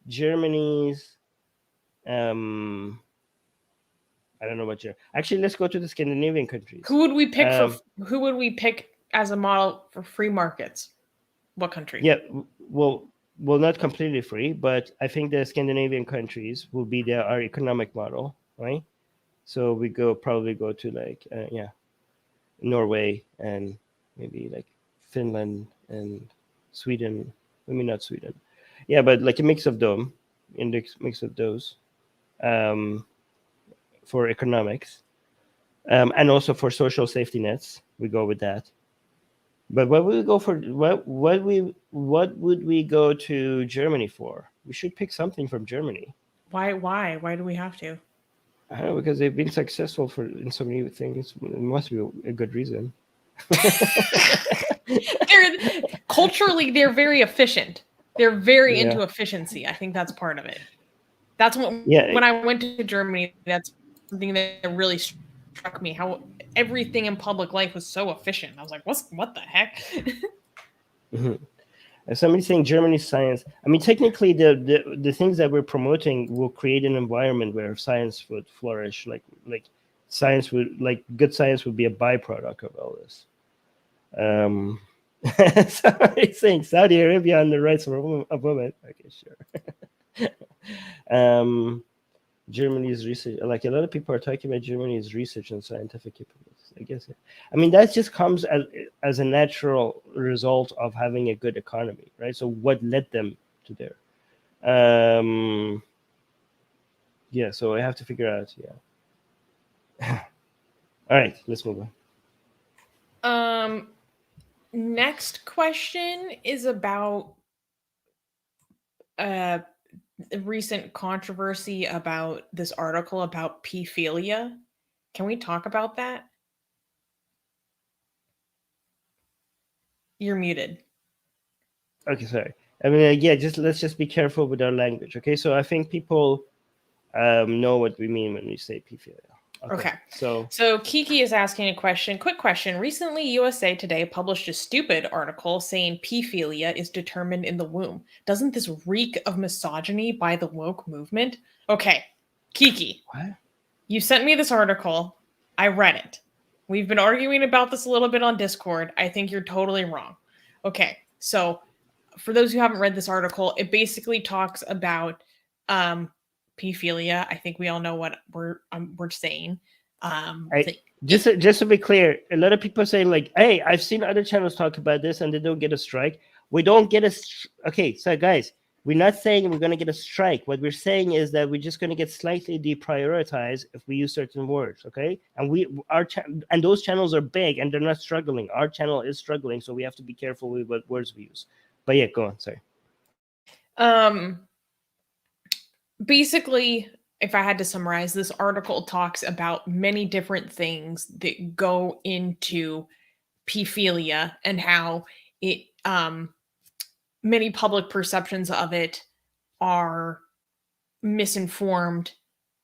Germany's I don't know what you're. Actually, let's go to the Scandinavian countries. Who would we pick Who would we pick as a model for free markets? What country? Yeah, well, not completely free, but I think the Scandinavian countries will be our economic model, right? So we probably go to like Norway and maybe like Finland and Sweden. I mean, not Sweden. Yeah, but like a mix of them, mix of those. For economics, and also for social safety nets, we go with that. But what would we go for? What would we go to Germany for? We should pick something from Germany. Why do we have to? I don't know, because they've been successful in so many things. It must be a good reason. Culturally, they're very efficient. They're very into efficiency. I think that's part of it. That's what when I went to Germany, that's something that really struck me, how everything in public life was so efficient. I was like, what the heck? Somebody saying Germany's science. I mean, technically, the things that we're promoting will create an environment where science would flourish. Like science would, like good science would be a byproduct of all this. Somebody saying Saudi Arabia on the rights of women. Okay, sure. Germany's research, like a lot of people are talking about Germany's research and scientific capabilities. I guess. I mean, that just comes as a natural result of having a good economy, right? So what led them to there? Yeah. So I have to figure out. Yeah. All right. Let's move on. Next question is about recent controversy about this article about pedophilia. Can we talk about that? You're muted. Okay, sorry. I mean, let's just be careful with our language. Okay, so I think people know what we mean when we say pedophilia. Okay. So Kiki is asking a question. Quick question. Recently, USA Today published a stupid article saying pedophilia is determined in the womb. Doesn't this reek of misogyny by the woke movement? Okay, Kiki. What? You sent me this article. I read it. We've been arguing about this a little bit on Discord. I think you're totally wrong. Okay, so for those who haven't read this article, it basically talks about pedophilia. I think we all know what we're saying. Just to be clear, a lot of people say like, "Hey, I've seen other channels talk about this and they don't get a strike." We don't get okay. So guys, we're not saying we're going to get a strike. What we're saying is that we're just going to get slightly deprioritized if we use certain words. Okay, and those channels are big and they're not struggling. Our channel is struggling, so we have to be careful with what words we use. But yeah, go on. Sorry. Basically, if I had to summarize, this article talks about many different things that go into pedophilia and how it many public perceptions of it are misinformed,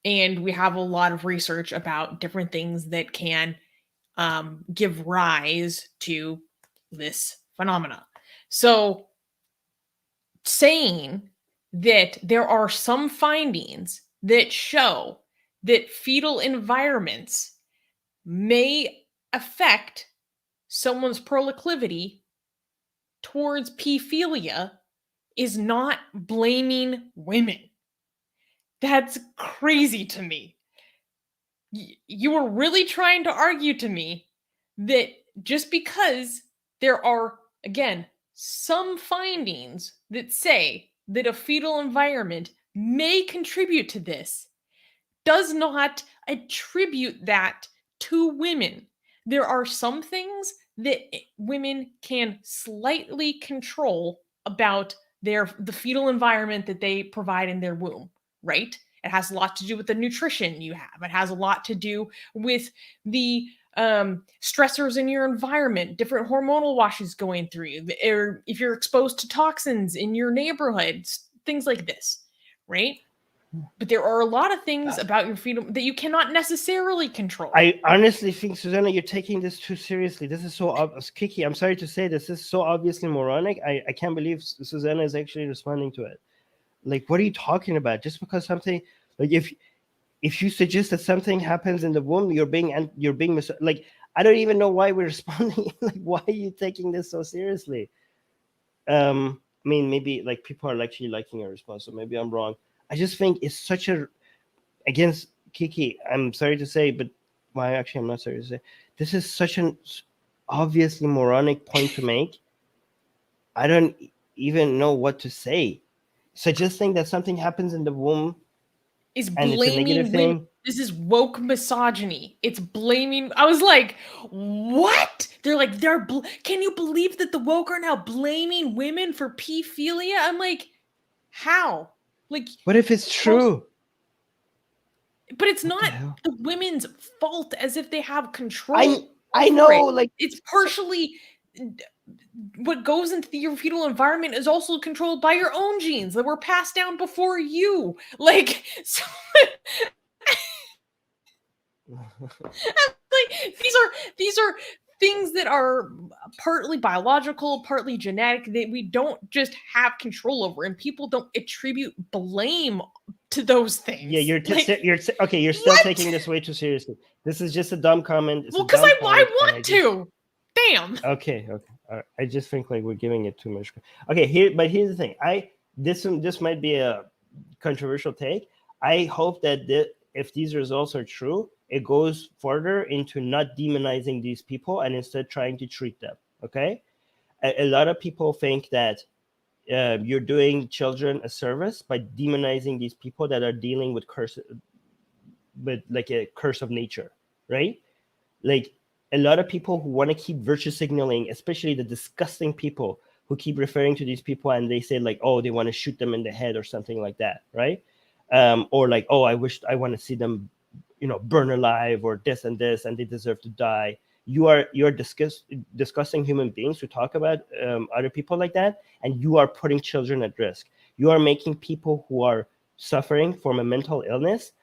and we have a lot of research about different things that can give rise to this phenomena. So saying that there are some findings that show that fetal environments may affect someone's proclivity towards pedophilia is not blaming women. That's crazy to me. You were really trying to argue to me that just because there are, again, some findings that say that a fetal environment may contribute to this, does not attribute that to women. There are some things that women can slightly control about the fetal environment that they provide in their womb, right? It has a lot to do with the nutrition you have. It has a lot to do with the stressors in your environment, different hormonal washes going through you, or if you're exposed to toxins in your neighborhoods, things like this, right? But there are a lot of things about your freedom that you cannot necessarily control. I honestly think, Susanna, you're taking this too seriously. This is so obvious. Kiki, I'm sorry to say this is so obviously moronic. I can't believe Susanna is actually responding to it. Like, what are you talking about? Just because something, like, if you suggest that something happens in the womb, you're being like, I don't even know why we're responding. Like, why are you taking this so seriously? I mean, maybe like people are actually liking our response, so maybe I'm wrong. I just think it's such a, against Kiki, I'm sorry to say, but well, actually, I'm not sorry to say, this is such an obviously moronic point to make. I don't even know what to say. Suggesting that something happens in the womb is and it's a blaming negative women. thing. This is woke misogyny. It's blaming. I was like, what? They're like, can you believe that the woke are now blaming women for pedophilia? I'm like, how? Like, What if it's true? But it's What the not hell? the women's fault as if they have control. I over know, it. like, It's partially what goes into your fetal environment is also controlled by your own genes that were passed down before you. Like, so like these are things that are partly biological, partly genetic, that we don't just have control over, and people don't attribute blame to those things. Yeah, you're okay. You're still What? taking this way too seriously. This is just a dumb comment. It's Well, a because dumb I point, and want to. Damn. Okay. All right. I just think like we're giving it too much. Okay, here's the thing. This might be a controversial take. I hope that if these results are true, it goes further into not demonizing these people and instead trying to treat them. Okay, a lot of people think that you're doing children a service by demonizing these people that are dealing with like a curse of nature, right? Like, a lot of people who want to keep virtue signaling, especially the disgusting people who keep referring to these people and they say like, oh, they want to shoot them in the head or something like that, right? Or like, oh, I want to see them, burn alive, or this and this, and they deserve to die. You're discussing human beings who talk about other people like that, and you are putting children at risk. You are making people who are suffering from a mental illness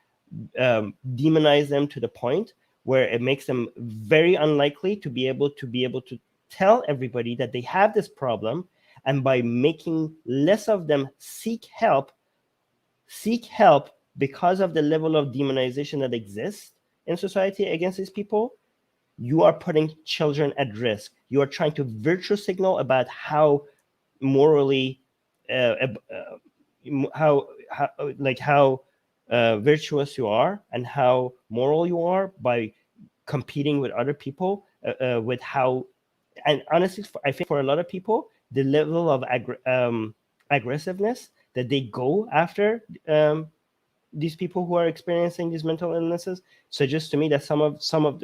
demonize them to the point where it makes them very unlikely to be able to tell everybody that they have this problem. And by making less of them seek help because of the level of demonization that exists in society against these people, you are putting children at risk. You are trying to virtue signal about how morally how virtuous you are and how moral you are by competing with other people with how. And honestly, I think for a lot of people, the level of aggressiveness that they go after these people who are experiencing these mental illnesses suggests to me that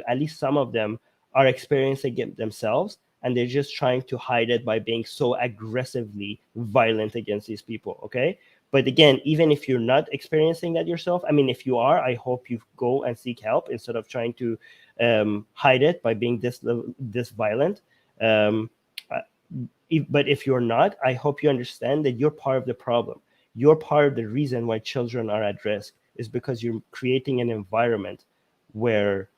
at least some of them are experiencing it themselves, and they're just trying to hide it by being so aggressively violent against these people. Okay, but again, even if you're not experiencing that yourself, I mean, if you are, I hope you go and seek help instead of trying to hide it by being this violent. But if you're not, I hope you understand that you're part of the problem. you're part of the reason why children are at risk, is because you're creating an environment where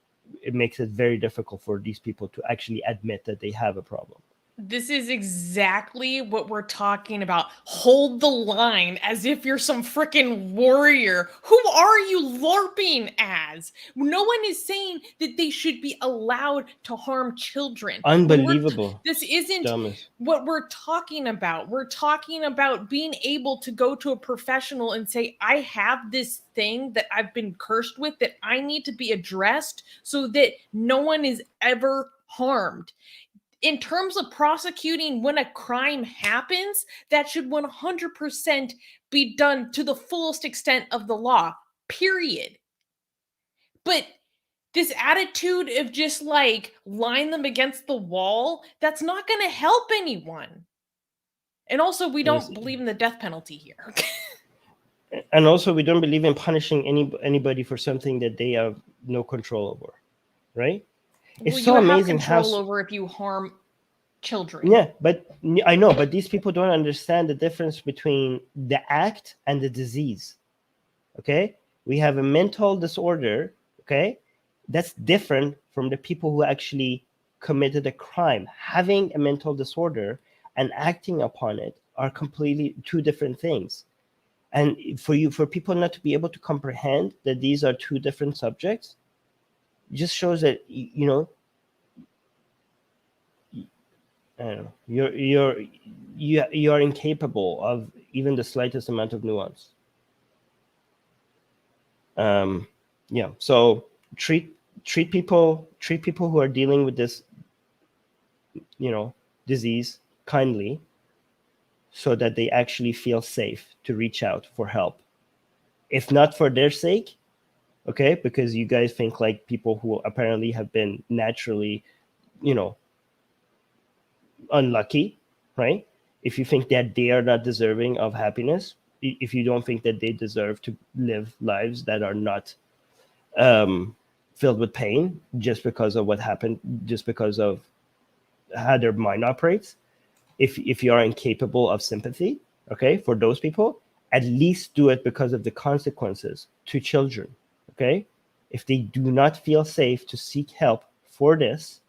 it makes it very difficult for these people to actually admit that they have a problem. This is exactly what we're talking about. Hold the line as if you're some freaking warrior. Who are you LARPing as? No one is saying that they should be allowed to harm children. Unbelievable. This isn't Dumbest. what we're talking about. We're talking about being able to go to a professional and say, I have this thing that I've been cursed with that I need to be addressed so that no one is ever harmed. In terms of prosecuting when a crime happens, that should 100% be done to the fullest extent of the law, period. But this attitude of just like line them against the wall, that's not going to help anyone. And also, we don't believe in the death penalty here. And also, we don't believe in punishing anybody for something that they have no control over, right? It's so amazing how control over if you harm children. Yeah, but I know, but these people don't understand the difference between the act and the disease. Okay, we have a mental disorder. Okay, that's different from the people who actually committed a crime. Having a mental disorder and acting upon it are completely two different things. And for people not to be able to comprehend that these are two different subjects, just shows that you know, you're incapable of even the slightest amount of nuance. Yeah. So treat people who are dealing with this, disease kindly, so that they actually feel safe to reach out for help. If not for their sake, okay, because you guys think like people who apparently have been naturally, unlucky, right? If you think that they are not deserving of happiness, if you don't think that they deserve to live lives that are not filled with pain just because of what happened, just because of how their mind operates, if you are incapable of sympathy, okay, for those people, at least do it because of the consequences to children, okay? If they do not feel safe to seek help for this,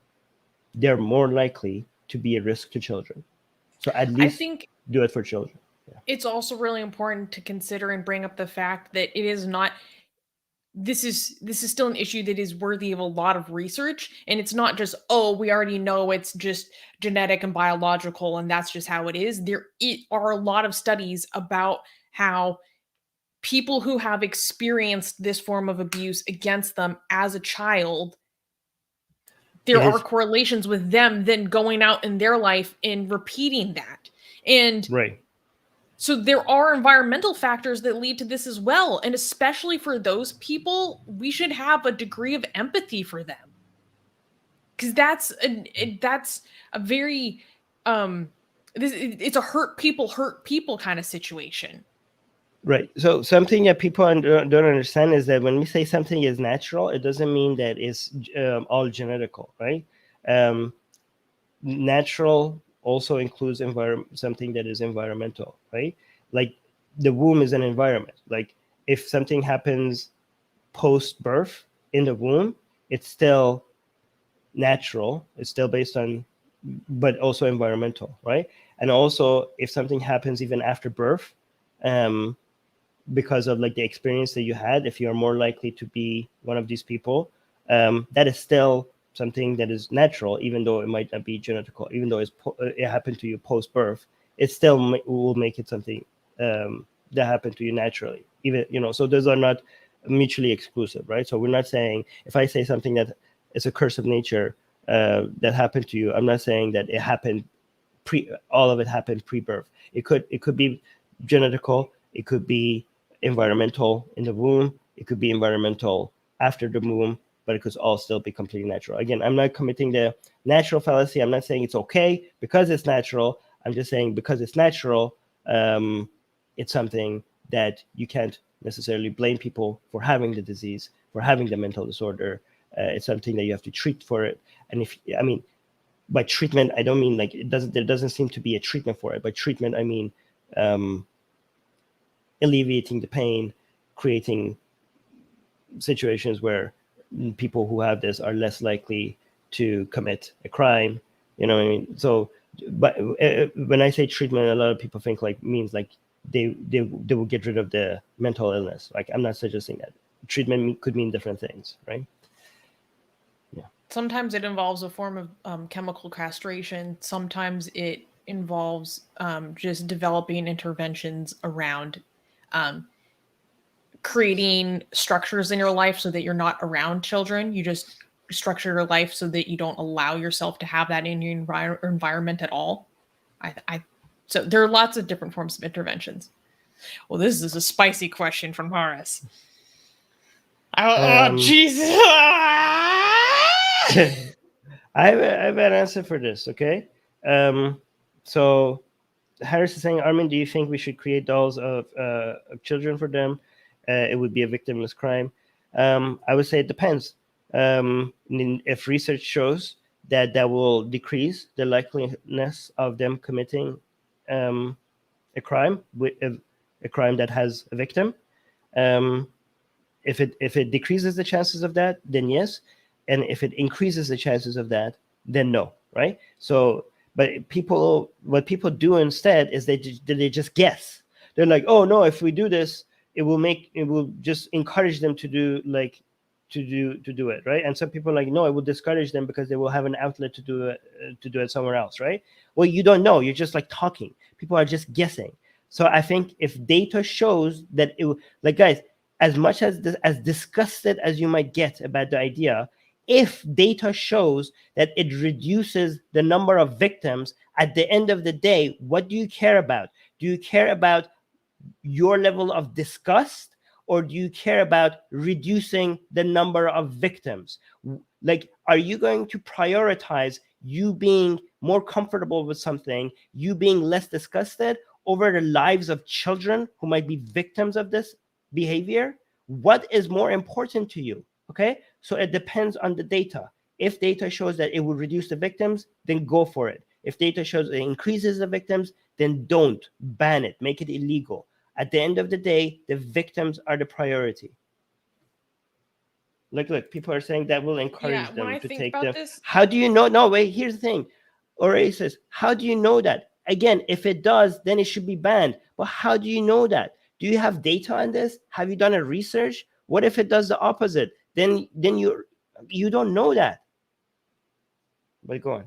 they're more likely to be a risk to children. So at least do it for children. Yeah. It's also really important to consider and bring up the fact that it is not, this is still an issue that is worthy of a lot of research. And it's not just, oh, we already know it's just genetic and biological and that's just how it is. There are a lot of studies about how people who have experienced this form of abuse against them as a child, there are correlations with them then going out in their life and repeating that. And right. So there are environmental factors that lead to this as well. And especially for those people, we should have a degree of empathy for them. Because that's a very, it's a hurt people kind of situation. Right. So something that people don't understand is that when we say something is natural, it doesn't mean that it's all genetical, right? Natural also includes something that is environmental, right? Like the womb is an environment. Like if something happens post-birth in the womb, it's still natural. It's still based on, but also environmental, right? And also if something happens even after birth, because of like the experience that you had, if you're more likely to be one of these people, that is still something that is natural, even though it might not be genetical, even though it happened to you post-birth, it still will make it something that happened to you naturally. Even, so those are not mutually exclusive, right? So we're not saying, if I say something that is a curse of nature that happened to you, I'm not saying that it happened all of it happened pre-birth. It could be genetical, it could be environmental in the womb, it could be environmental after the womb, but it could all still be completely natural. Again, I'm not committing the natural fallacy. I'm not saying it's okay because it's natural. I'm just saying because it's natural, it's something that you can't necessarily blame people for having the disease, for having the mental disorder. It's something that you have to treat for it. And by treatment, I don't mean like there doesn't seem to be a treatment for it. By treatment, I mean alleviating the pain, creating situations where people who have this are less likely to commit a crime. You know what I mean? So, but when I say treatment, a lot of people think like means like they will get rid of the mental illness. Like, I'm not suggesting that. Treatment could mean different things, right? Yeah. Sometimes it involves a form of chemical castration. Sometimes it involves just developing interventions around creating structures in your life so that you're not around children. You just structure your life so that you don't allow yourself to have that in your environment at all. So there are lots of different forms of interventions. Well, this is a spicy question from Horace. Oh, Jesus. I have an answer for this, okay? So Harris is saying, Armin, do you think we should create dolls of children for them? It would be a victimless crime. I would say it depends. If research shows that will decrease the likeliness of them committing a crime, a crime that has a victim, if it decreases the chances of that, then yes, and if it increases the chances of that, then no, right? So, but what people do instead is they just guess. They're like, oh no, if we do this, it will just encourage them to do it, right? And some people are like, no, it will discourage them because they will have an outlet to do it somewhere else, right? Well, you don't know. You're just like talking. People are just guessing. So I think if data shows that it, like, guys, as much as disgusted as you might get about the idea, if data shows that it reduces the number of victims, at the end of the day, what do you care about? Do you care about your level of disgust, or do you care about reducing the number of victims? Like, are you going to prioritize you being more comfortable with something, you being less disgusted, over the lives of children who might be victims of this behavior? What is more important to you? Okay, so it depends on the data. If data shows that it will reduce the victims, then go for it. If data shows it increases the victims, then don't. Ban it, make it illegal. At the end of the day, the victims are the priority. Look, people are saying that will encourage them to take them. How do you know? No, wait, here's the thing. Ora says, how do you know that? Again, if it does, then it should be banned. But how do you know that? Do you have data on this? Have you done a research? What if it does the opposite? Then you don't know that. But go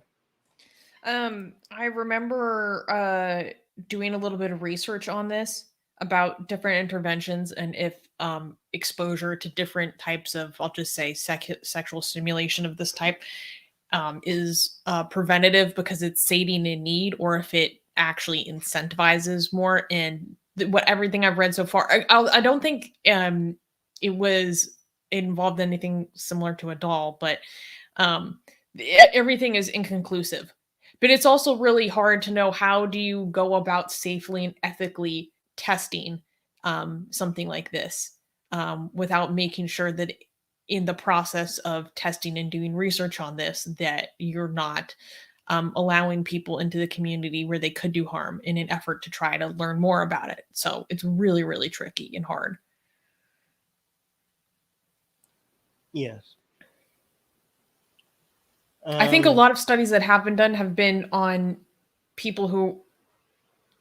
on. I remember doing a little bit of research on this about different interventions and if exposure to different types of, I'll just say, sexual stimulation of this type is preventative because it's sating in need, or if it actually incentivizes more. And everything I've read so far, I don't think it was involved anything similar to a doll, but everything is inconclusive. But it's also really hard to know, how do you go about safely and ethically testing something like this without making sure that in the process of testing and doing research on this, that you're not allowing people into the community where they could do harm in an effort to try to learn more about it. So it's really, really tricky and hard. Yes. I think a lot of studies that have been done have been on people who,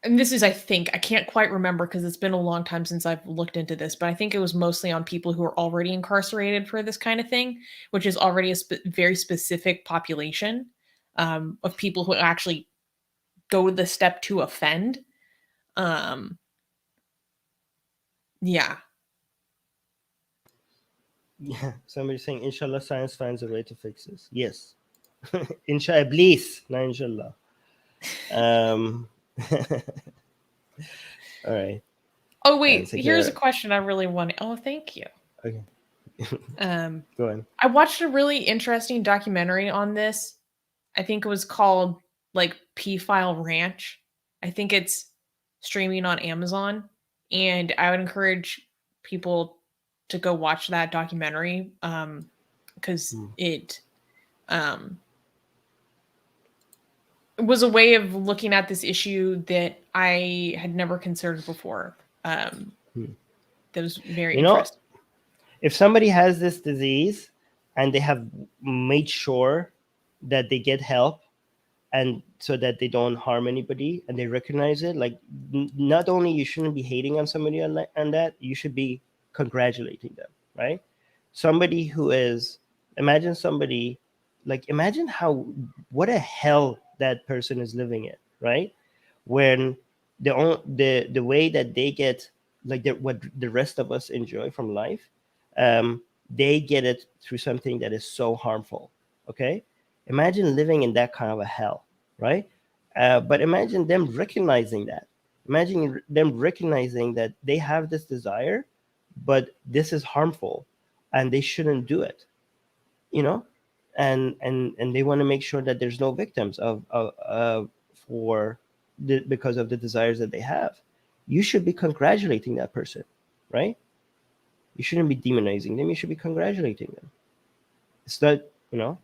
and this is, I can't quite remember because it's been a long time since I've looked into this, but I think it was mostly on people who are already incarcerated for this kind of thing, which is already a very specific population of people who actually go to the step to offend. Yeah. Yeah, somebody's saying, inshallah, science finds a way to fix this. Yes. Inshallah, please, not inshallah. All right. Oh, wait, here's a question I really want. Oh, thank you. Okay. Go ahead. I watched a really interesting documentary on this. I think it was called like P-File Ranch. I think it's streaming on Amazon, and I would encourage people to go watch that documentary because it was a way of looking at this issue that I had never considered before. That was very You know, interesting. if somebody has this disease and they have made sure that they get help, and so that they don't harm anybody, and they recognize it, like not only you shouldn't be hating on somebody on that, you should be congratulating them, right? Somebody who is, imagine somebody, like imagine what a hell that person is living in, right? When the way that they get, like what the rest of us enjoy from life, they get it through something that is so harmful. Okay, imagine living in that kind of a hell, right? But imagine them recognizing that. Imagine them recognizing that they have this desire, but this is harmful, and they shouldn't do it. You know, and they want to make sure that there's no victims because of the desires that they have. You should be congratulating that person, right? You shouldn't be demonizing them. You should be congratulating them. It's not, you know.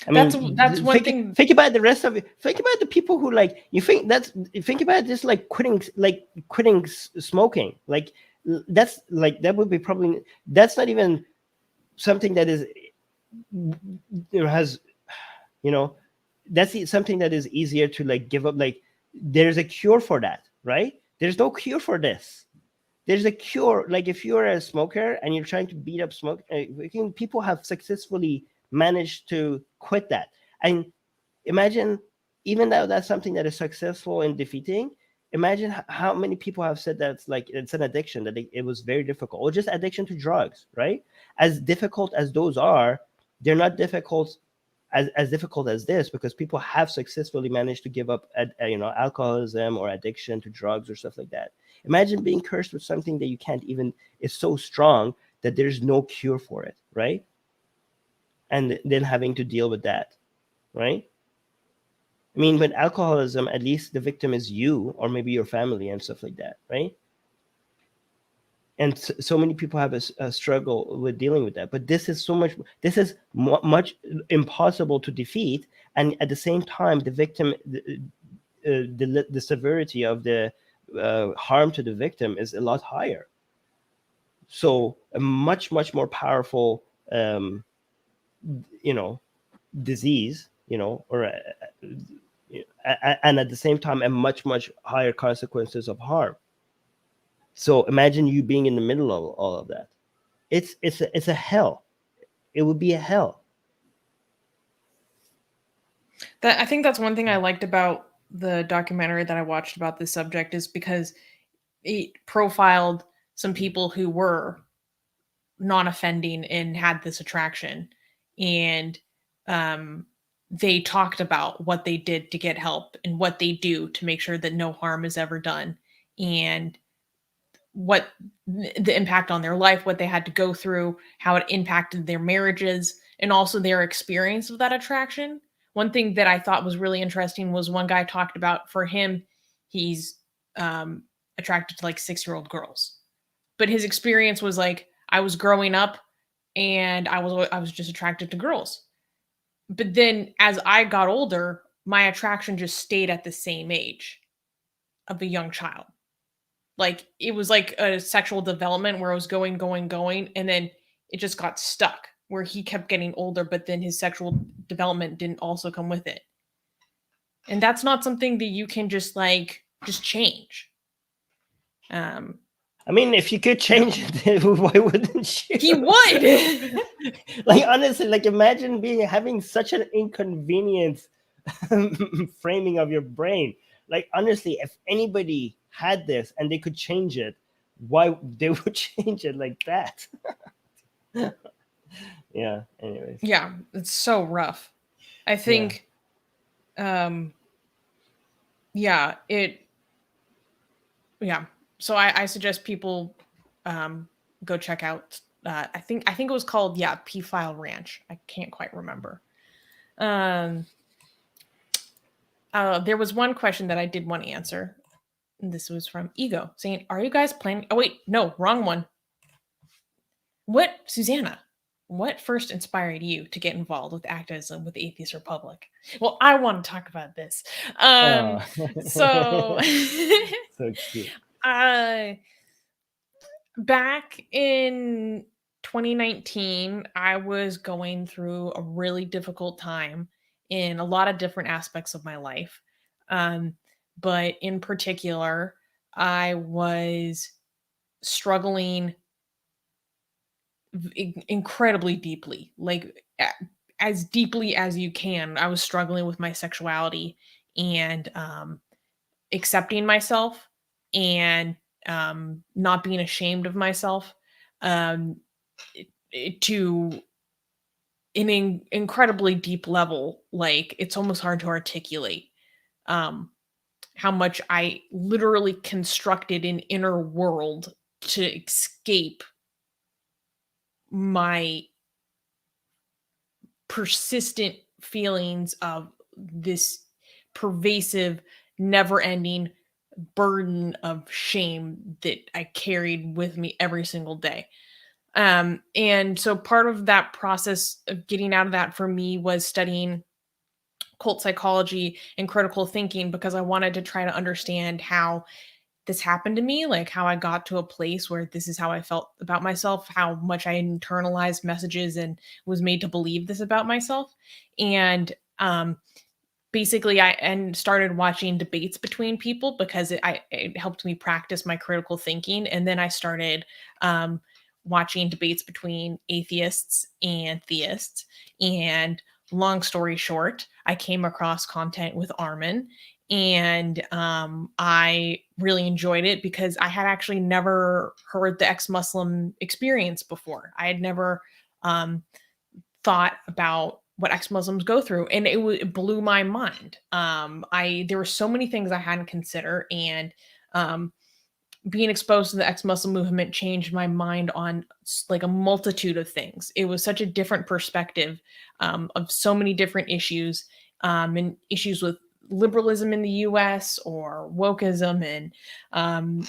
I mean, That's one thing. Think about the rest of it. Think about the people who think about this, like quitting smoking. Like that would be probably, that's not even something that is, has, that's something that is easier to like give up. Like there's a cure for that, right? There's no cure for this. There's a cure. Like if you're a smoker and you're trying to beat up smoke, people have successfully managed to quit that. And imagine, even though that's something that is successful in defeating, imagine how many people have said that it's an addiction, that it was very difficult, or just addiction to drugs, right? As difficult as those are, they're not difficult as difficult as this, because people have successfully managed to give up alcoholism or addiction to drugs or stuff like that. Imagine being cursed with something that you can't even, is so strong that there's no cure for it, right? And then having to deal with that, right? I mean, with alcoholism, at least the victim is you, or maybe your family and stuff like that, right? And so many people have a struggle with dealing with that. But this is much impossible to defeat. And at the same time, the victim, the severity of the harm to the victim is a lot higher. So a much more powerful, disease, or and at the same time, a much higher consequences of harm. So imagine you being in the middle of all of that. It's a hell. It would be a hell. I think that's one thing I liked about the documentary that I watched about this subject, is because it profiled some people who were non-offending and had this attraction, and they talked about what they did to get help and what they do to make sure that no harm is ever done, and what the impact on their life, what they had to go through, how it impacted their marriages, and also their experience of that attraction. One thing that I thought was really interesting was one guy talked about, for him, he's attracted to like 6-year-old girls, but his experience was like, I was growing up and I was just attracted to girls. But then as I got older, my attraction just stayed at the same age of a young child. Like it was like a sexual development where I was going, and then it just got stuck, where he kept getting older, but then his sexual development didn't also come with it. And that's not something that you can just change. I mean, if you could change it, why wouldn't you? He would. Like honestly, like imagine having such an inconvenient framing of your brain. Like honestly, if anybody had this and they could change it, why they would change it like that? Yeah. Anyways. Yeah, it's so rough. I think. Yeah. So I suggest people go check out. I think it was called P-File Ranch. I can't quite remember. There was one question that I did want to answer. And this was from Ego, saying, "Are you guys planning?" Oh wait, no, wrong one. Susanna? What first inspired you to get involved with activism with the Atheist Republic? Well, I want to talk about this. So So cute. Back in 2019, I was going through a really difficult time in a lot of different aspects of my life. Um, but in particular, I was struggling incredibly deeply, like as deeply as you can. I was struggling with my sexuality and accepting myself and not being ashamed of myself um, to an incredibly deep level. Like it's almost hard to articulate um, how much I literally constructed an inner world to escape my persistent feelings of this pervasive, never ending burden of shame that I carried with me every single day. And so part of that process of getting out of that for me was studying cult psychology and critical thinking because I wanted to try to understand how this happened to me, like how I got to a place where this is how I felt about myself, how much I internalized messages and was made to believe this about myself. And basically I started watching debates between people because it helped me practice my critical thinking. And then I started watching debates between atheists and theists. And long story short, I came across content with Armin, and I really enjoyed it because I had actually never heard the ex-Muslim experience before. I had never thought about what ex-Muslims go through, and it blew my mind. There were so many things I hadn't considered, and being exposed to the ex-Muslim movement changed my mind on like a multitude of things. It was such a different perspective of so many different issues, and issues with liberalism in the US or wokeism, and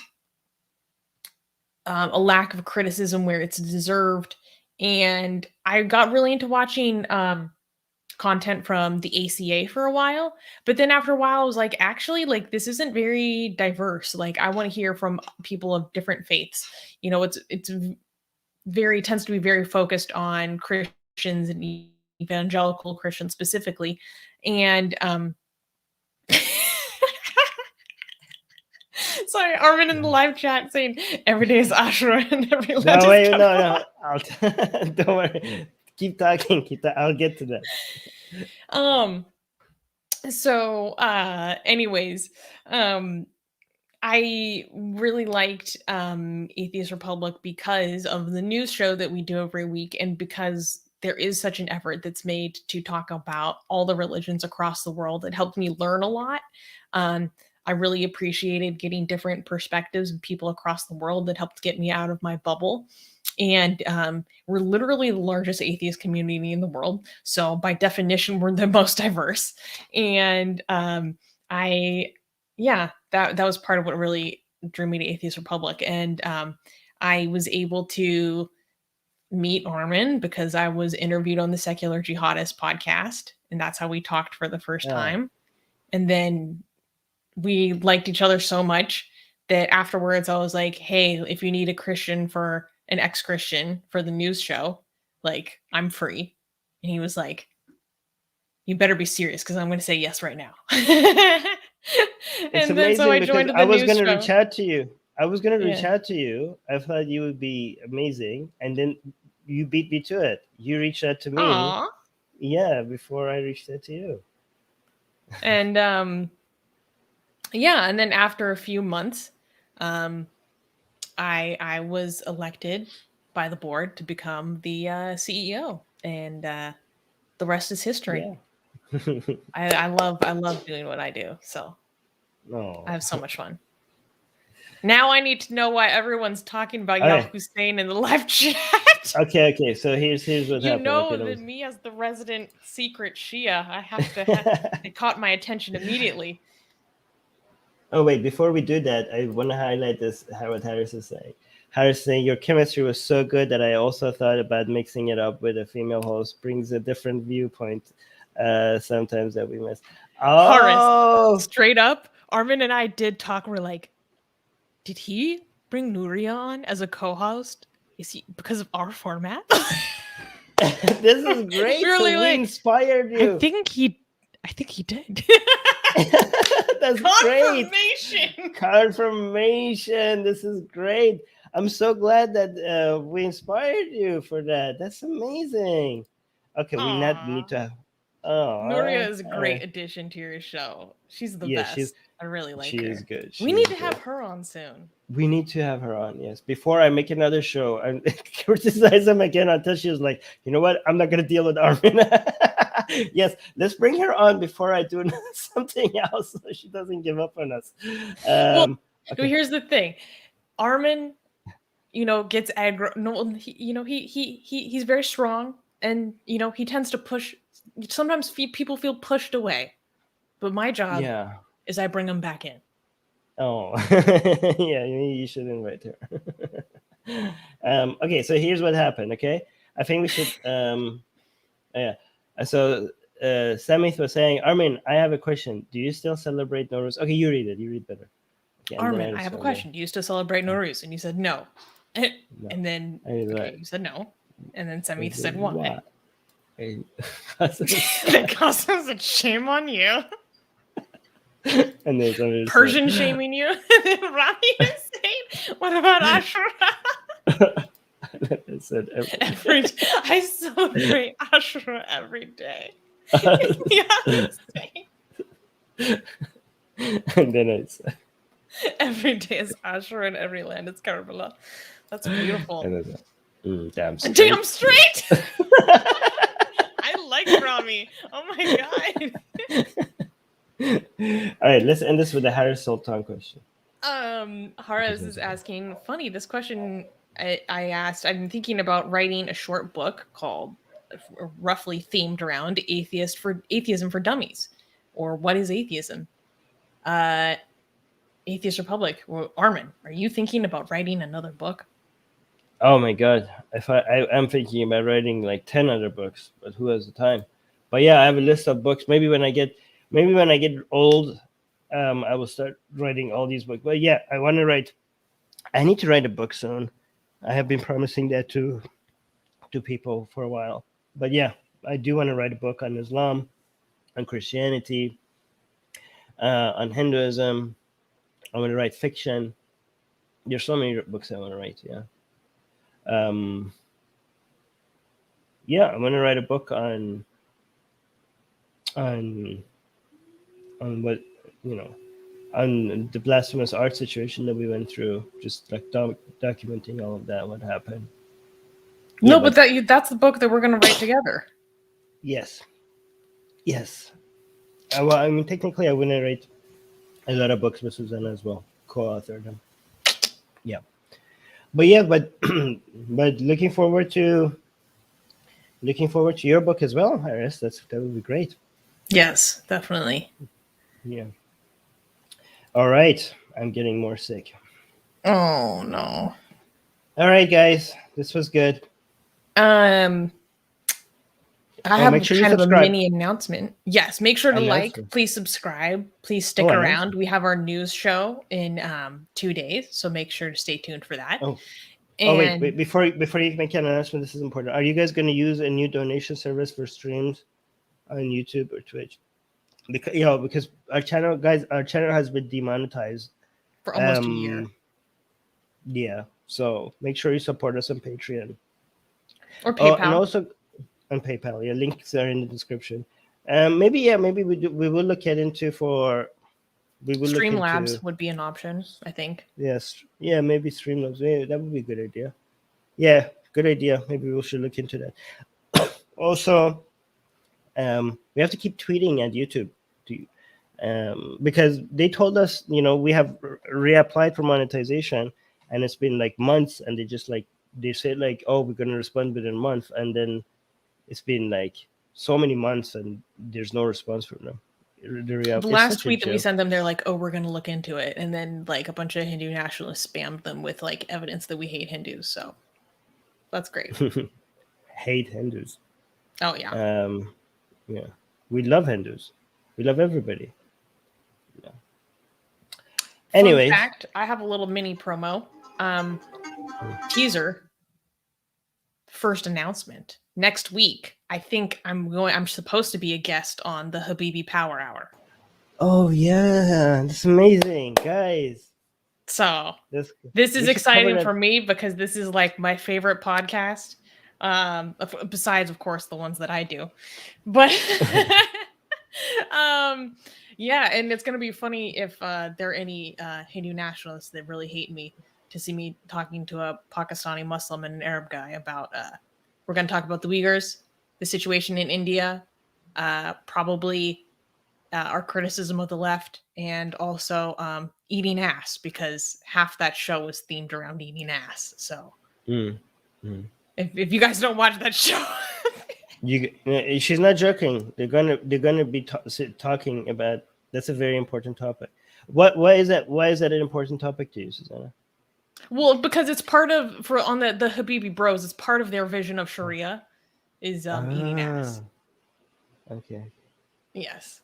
a lack of criticism where it's deserved. And I got really into watching content from the ACA for a while, but then after a while I was like, actually, like this isn't very diverse. Like I want to hear from people of different faiths. You know, it's very tends to be very focused on Christians and evangelical Christians specifically. And sorry, Armin in the live chat saying every day is Ashura and every land No, is wait, no. Kaaba. Don't worry. Keep talking. I'll get to that. So anyways, I really liked Atheist Republic because of the news show that we do every week, and because there is such an effort that's made to talk about all the religions across the world. It helped me learn a lot. I really appreciated getting different perspectives of people across the world. That helped get me out of my bubble. And we're literally the largest atheist community in the world. So by definition, we're the most diverse. And that was part of what really drew me to Atheist Republic. And I was able to meet Armin because I was interviewed on the Secular Jihadist podcast, and that's how we talked for the first time. And then we liked each other so much that afterwards I was like, hey, if you need a Christian for an ex-Christian for the news show, like I'm free. And he was like, you better be serious because I'm going to say yes right now. It's and then so I joined the I was news going to show. reach out to you. Reach out to you. I thought you would be amazing. And then you beat me to it. You reached out to me. Aww. Yeah, before I reached out to you. And and then after a few months, I was elected by the board to become the CEO, and the rest is history. Yeah. I love doing what I do. So I have so much fun. Now I need to know why everyone's talking about Yahoo Hussein in the live chat. Okay. So here's what happened. You know that me as the resident secret Shia, I have to. It caught my attention immediately. Oh wait, before we do that, I want to highlight this. What Harris is saying. Harris saying your chemistry was so good that I also thought about mixing it up with a female host. Brings a different viewpoint. Sometimes that we miss. Oh, Harris, straight up, Armin and I did talk. We're like, did he bring Nuria on as a co-host? Is he because of our format? This is great. Really, So we inspired you. I think he did. That's great. Confirmation. Confirmation. This is great. I'm so glad that we inspired you for that. That's amazing. Okay, we need to. Oh, Nuria is a great addition to your show. She's the best. I really like her. She is good. We need to have her on soon. We need to have her on, yes. Before I make another show and criticize him again until she was like, you know what? I'm not going to deal with Armin. Yes, let's bring her on before I do something else so she doesn't give up on us. Well, here's the thing. Armin, gets aggro. No, he's very strong, and he tends to push. Sometimes people feel pushed away, but my job is I bring them back in. Oh, yeah, you should invite her. Okay, so here's what happened. Okay, I think we should. Yeah. So Samith was saying, Armin, I have a question. Do you still celebrate Nowruz? Okay, you read it. You read better. Okay, Armin, I have a question. Do you still celebrate Nowruz? And you said no. No. And then you said no. And then Samith said why? That Qasim said shame on you. And then Persian shaming you. And then Rami is saying, what about Ashura? I said I celebrate Ashura every day. And then I said, every day is Ashura and every land is Karbala. That's beautiful. Damn straight. Damn straight. I like Rami. Oh my god. All right, let's end this with the Harris Sultan question. Haraz is asking, funny, this question I asked, I've been thinking about writing a short book called, roughly themed around atheism for dummies, or what is atheism? Atheist Republic. Well, Armin, are you thinking about writing another book? Oh my god, if I am thinking about writing like 10 other books, but who has the time? But yeah, I have a list of books. Maybe when I get old, I will start writing all these books. But yeah, I need to write a book soon. I have been promising that to people for a while. But yeah, I do want to write a book on Islam, on Christianity, on Hinduism. I want to write fiction. There's so many books I want to write. Yeah. Yeah, I'm going to write a book on what, on the blasphemous art situation that we went through, just like documenting all of that, what happened. No, yeah, but that's the book that we're going to write together. Yes. Well, I mean, technically, I want to write a lot of books with Susanna as well, co-author them. Yeah. But looking forward to your book as well, Harris. That would be great. Yes, definitely. Yeah. All right. I'm getting more sick. Oh no. All right, guys. This was good. I have kind of a mini announcement. Yes, make sure to like, please subscribe, please stick around. We have our news show in 2 days, so make sure to stay tuned for that. Wait, before you make an announcement, this is important. Are you guys going to use a new donation service for streams on YouTube or Twitch? Because our channel has been demonetized for almost a year. Yeah, so make sure you support us on Patreon or PayPal. And also on PayPal. Yeah, links are in the description. Maybe we will look into Streamlabs would be an option, I think. Yes, yeah, maybe Streamlabs. Yeah, that would be a good idea. Yeah, good idea. Maybe we should look into that. Also, we have to keep tweeting at YouTube, because they told us, we have reapplied for monetization, and it's been like months, and they said like, oh, we're gonna respond within a month, and then it's been like so many months, and there's no response from them. The last tweet that we sent them, they're like, oh, we're going to look into it. And then like a bunch of Hindu nationalists spammed them with like evidence that we hate Hindus. So that's great. Hate Hindus. Oh, yeah. Yeah. We love Hindus. We love everybody. Yeah. Anyway. Fun fact, I have a little mini promo. teaser, first announcement next week. I think I'm supposed to be a guest on the Habibi Power Hour. Oh yeah, that's amazing, guys. So This is we should cover exciting that. for me because this is like my favorite podcast. Besides, of course, the ones that I do, but yeah, and it's gonna be funny if there are any Hindu nationalists that really hate me to see me talking to a Pakistani Muslim and an Arab guy about we're gonna talk about the Uyghurs, the situation in India, probably our criticism of the left, and also eating ass, because half that show was themed around eating ass. So if you guys don't watch that show, she's not joking. They're gonna be talking about. That's a very important topic. Why is that? Why is that an important topic to you, Susanna? well, because it's part of on the Habibi Bros. It's part of their vision of Sharia is eating ass. Okay. Yes.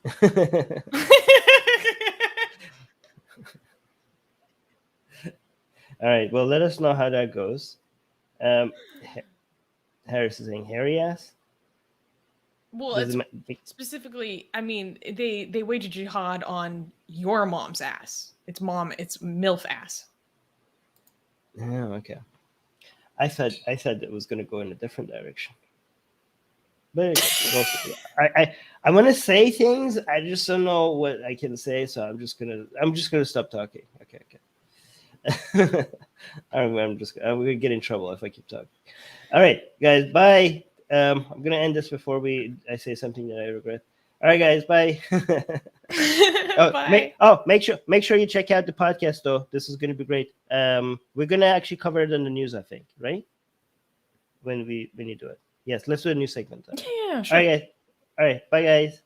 All right. Well, let us know how that goes. Harris is saying hairy ass. Well, it's specifically, I mean, they wage a jihad on your mom's ass. It's MILF ass. Oh, okay. I thought it was going to go in a different direction. But I want to say things. I just don't know what I can say, so I'm just gonna stop talking. Okay. I'm gonna get in trouble if I keep talking. All right, guys, bye. I'm gonna end this before I say something that I regret. All right, guys, bye. Bye. Make sure you check out the podcast though. This is gonna be great. We're gonna actually cover it in the news, I think, right? When you do it. Yes, let's do a new segment. Yeah, sure. All right, guys. Bye, guys.